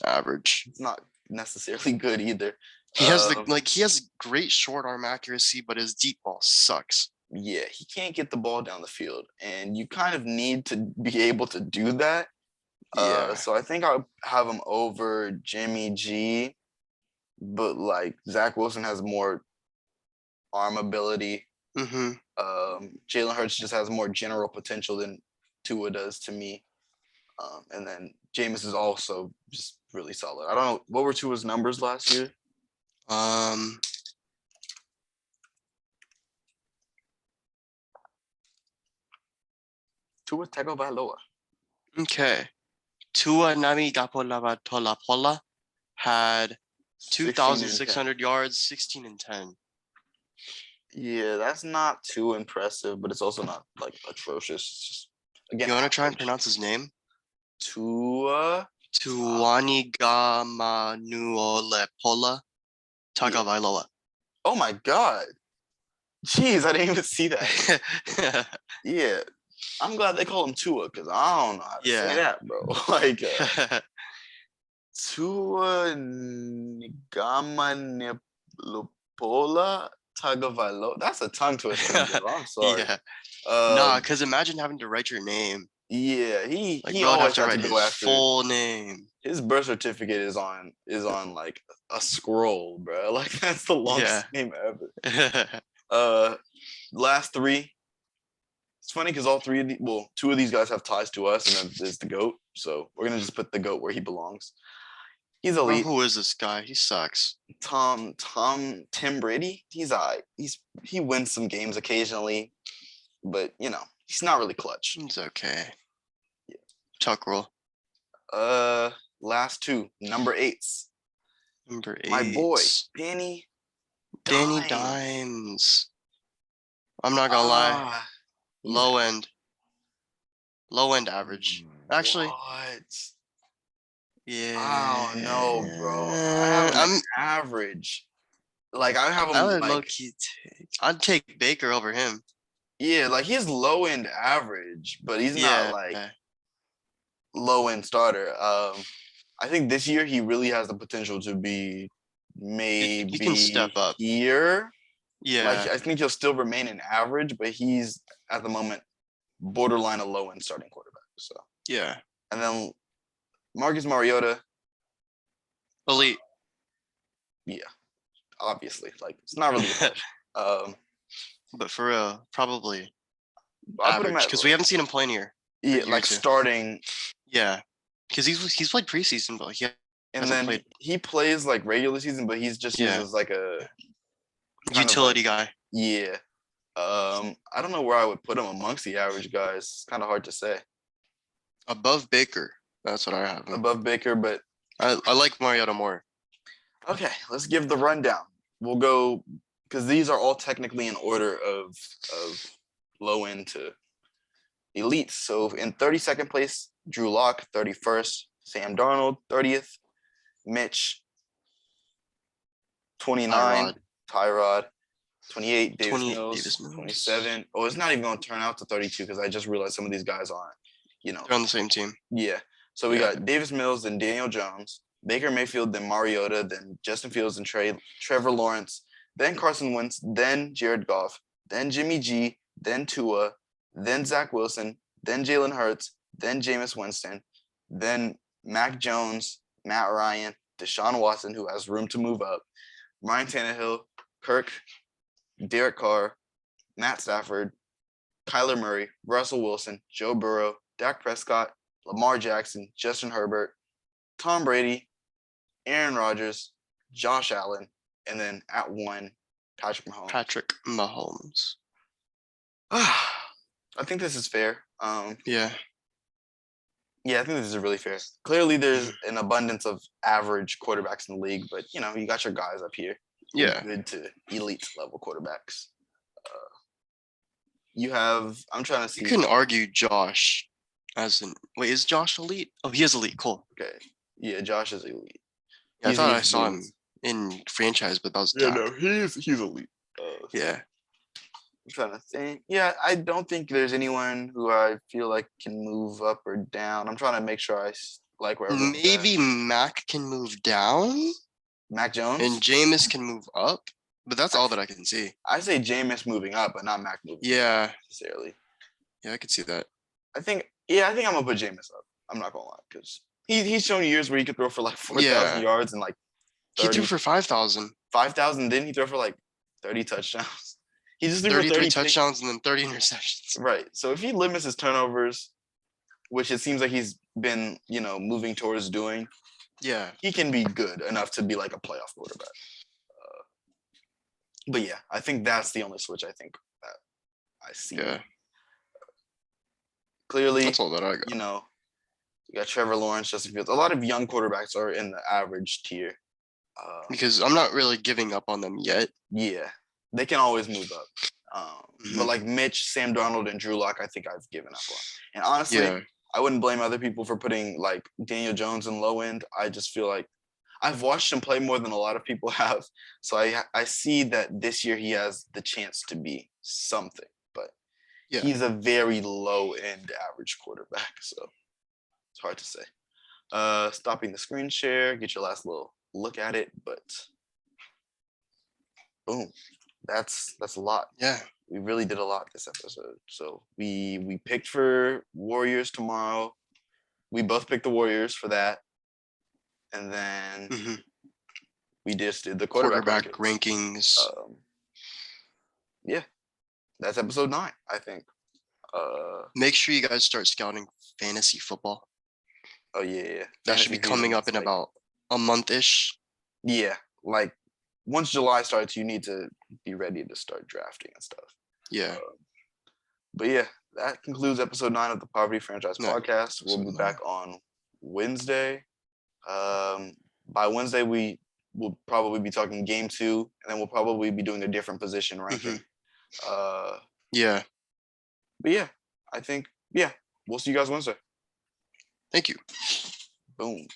B: It's
A: not necessarily good either.
B: He has he has great short arm accuracy, but his deep ball sucks.
A: Yeah, he can't get the ball down the field, and you kind of need to be able to do that. So I think I'll have him over Jimmy G, but like Zach Wilson has more arm ability. Jalen Hurts just has more general potential than Tua does to me. And then Jameis is also just really solid. I don't know, what were Tua's numbers last year? Tua Tagovailoa.
B: Okay. Tua Tagovailoa had 2,600 yards, 16 and 10.
A: Yeah, that's not too impressive, but it's also not like atrocious. It's just, again,
B: you want to try and pronounce his name?
A: Tua
B: Tagovailoa Tagovailoa.
A: Oh my God. Jeez, I didn't even see that. Yeah. I'm glad they call him Tua because I don't know how to say that, bro. Like Tua Tagovailoa Tagovailoa. That's a tongue twister. I'm sorry.
B: Nah, because imagine having to write your name.
A: Yeah, he always has to go after
B: full name.
A: His birth certificate is on like a scroll, bro. Like that's the longest name ever. Last three. It's funny because all three of two of these guys have ties to us, and then there's the GOAT. So we're gonna just put the GOAT where he belongs. He's elite.
B: Who is this guy? He sucks.
A: Tim Brady. He wins some games occasionally, but he's not really clutch.
B: It's okay. Yeah. Chuck roll.
A: Last two, number 8s.
B: Number 8.
A: My boy, Danny
B: Dimes. I'm not gonna lie. Low end average. Actually.
A: What?
B: Yeah.
A: Oh no, bro. I'm average. Like I have him.
B: I would low-key I'd take Baker over him.
A: Yeah, like he's low end average, but he's not
B: Yeah,
A: like low end starter. I think this year he really has the potential to be
B: he can step
A: maybe
B: up.
A: here. Like
B: Yeah,
A: I think he'll still remain an average, but he's at the moment borderline a low end starting quarterback. So
B: yeah,
A: and then Marcus Mariota,
B: elite.
A: yeah, obviously, like it's not really a question.
B: But for real, probably
A: I put him
B: average
A: at
B: because we haven't seen him play in here for a
A: yeah,
B: year or
A: like
B: two.
A: starting,
B: Yeah, because he's played preseason, but he
A: and
B: hasn't
A: then
B: played.
A: he plays like regular season, but he's just used
B: Yeah,
A: as like a kind of like
B: utility guy.
A: yeah. I don't know where I would put him amongst the average guys. It's kind of hard to say.
B: Above Baker. That's what I have him.
A: Above Baker, but
B: I like Mariota more.
A: okay, let's give the rundown. We'll go because these are all technically in order of low end to elite. So in 32nd place, Drew Lock, 31st, Sam Darnold, 30th, Mitch, 29,
B: Tyrod.
A: Tyrod, 28, Davis
B: 28
A: Mills,
B: Davis Mills.
A: 27. Oh, it's not even going to turn out to 32 because I just realized some of these guys aren't,
B: They're on the same team.
A: yeah. So we
B: Yeah.
A: got Davis Mills and Daniel Jones, Baker Mayfield, then Mariota, then Justin Fields and Trevor Lawrence, then Carson Wentz, then Jared Goff, then Jimmy G, then Tua, then Zach Wilson, then Jalen Hurts, then Jameis Winston, then Mac Jones, Matt Ryan, Deshaun Watson, who has room to move up, Ryan Tannehill, Kirk, Derek Carr, Matt Stafford, Kyler Murray, Russell Wilson, Joe Burrow, Dak Prescott, Lamar Jackson, Justin Herbert, Tom Brady, Aaron Rodgers, Josh Allen, and then at 1, Patrick Mahomes.
B: Patrick Mahomes.
A: I think this is fair.
B: Yeah.
A: Yeah, I think this is really fair. Clearly, there's an abundance of average quarterbacks in the league, but you know, you got your guys up here.
B: Yeah.
A: Good to elite level quarterbacks. You have. I'm trying to see.
B: You can argue Josh as in wait, is Josh elite? Oh, he is elite. Cool.
A: Okay. Yeah, Josh is elite.
B: Yeah, I thought I saw him in franchise, but that was
A: yeah,
B: Dak.
A: no, he's elite.
B: Yeah.
A: I'm trying to think. Yeah, I don't think there's anyone who I feel like can move up or down. I'm trying to make sure I like where everyone's
B: Maybe
A: at.
B: Mac can move down
A: Mac Jones
B: and Jameis can move up, but that's all that I can see.
A: I say Jameis moving up, but not Mac moving.
B: Yeah.
A: Up necessarily.
B: Yeah, I could see that.
A: I think I'm gonna put Jameis up. I'm not gonna lie because he's shown years where he could throw for like 4,000 yards and like
B: 30, he threw for 5,000.
A: 5,000. Didn't he throw for like 30 touchdowns? He just threw
B: 33
A: for 30
B: touchdowns and then 30 interceptions.
A: Right. So if he limits his turnovers, which it seems like he's been, moving towards doing,
B: yeah,
A: he can be good enough to be like a playoff quarterback. But yeah, I think that's the only switch I think that I see.
B: Yeah.
A: Clearly,
B: that's all that I got.
A: You got Trevor Lawrence, Justin Fields. A lot of young quarterbacks are in the average tier.
B: Because I'm not really giving up on them yet.
A: Yeah, they can always move up. But like Mitch, Sam Darnold, and Drew Lock, I think I've given up on. And honestly, I wouldn't blame other people for putting like Daniel Jones in low end. I just feel like I've watched him play more than a lot of people have. So I see that this year he has the chance to be something, but he's a very low end average quarterback. So it's hard to say. Stopping the screen share, get your last little look at it, but boom. That's a lot.
B: Yeah.
A: We really did a lot this episode. So we picked for Warriors tomorrow. We both picked the Warriors for that. And then we just did the quarterback
B: rankings.
A: Yeah. That's episode 9, I think.
B: Make sure you guys start scouting fantasy football.
A: Oh yeah.
B: That should be coming up in about a month-ish.
A: Yeah. Like once July starts, you need to be ready to start drafting and stuff.
B: Yeah.
A: But yeah, that concludes episode 9 of the Poverty Franchise Podcast. We'll be back on Wednesday. By Wednesday, we will probably be talking game 2, and then we'll probably be doing a different position ranking.
B: Yeah.
A: But yeah, I think, we'll see you guys Wednesday.
B: Thank you.
A: Boom.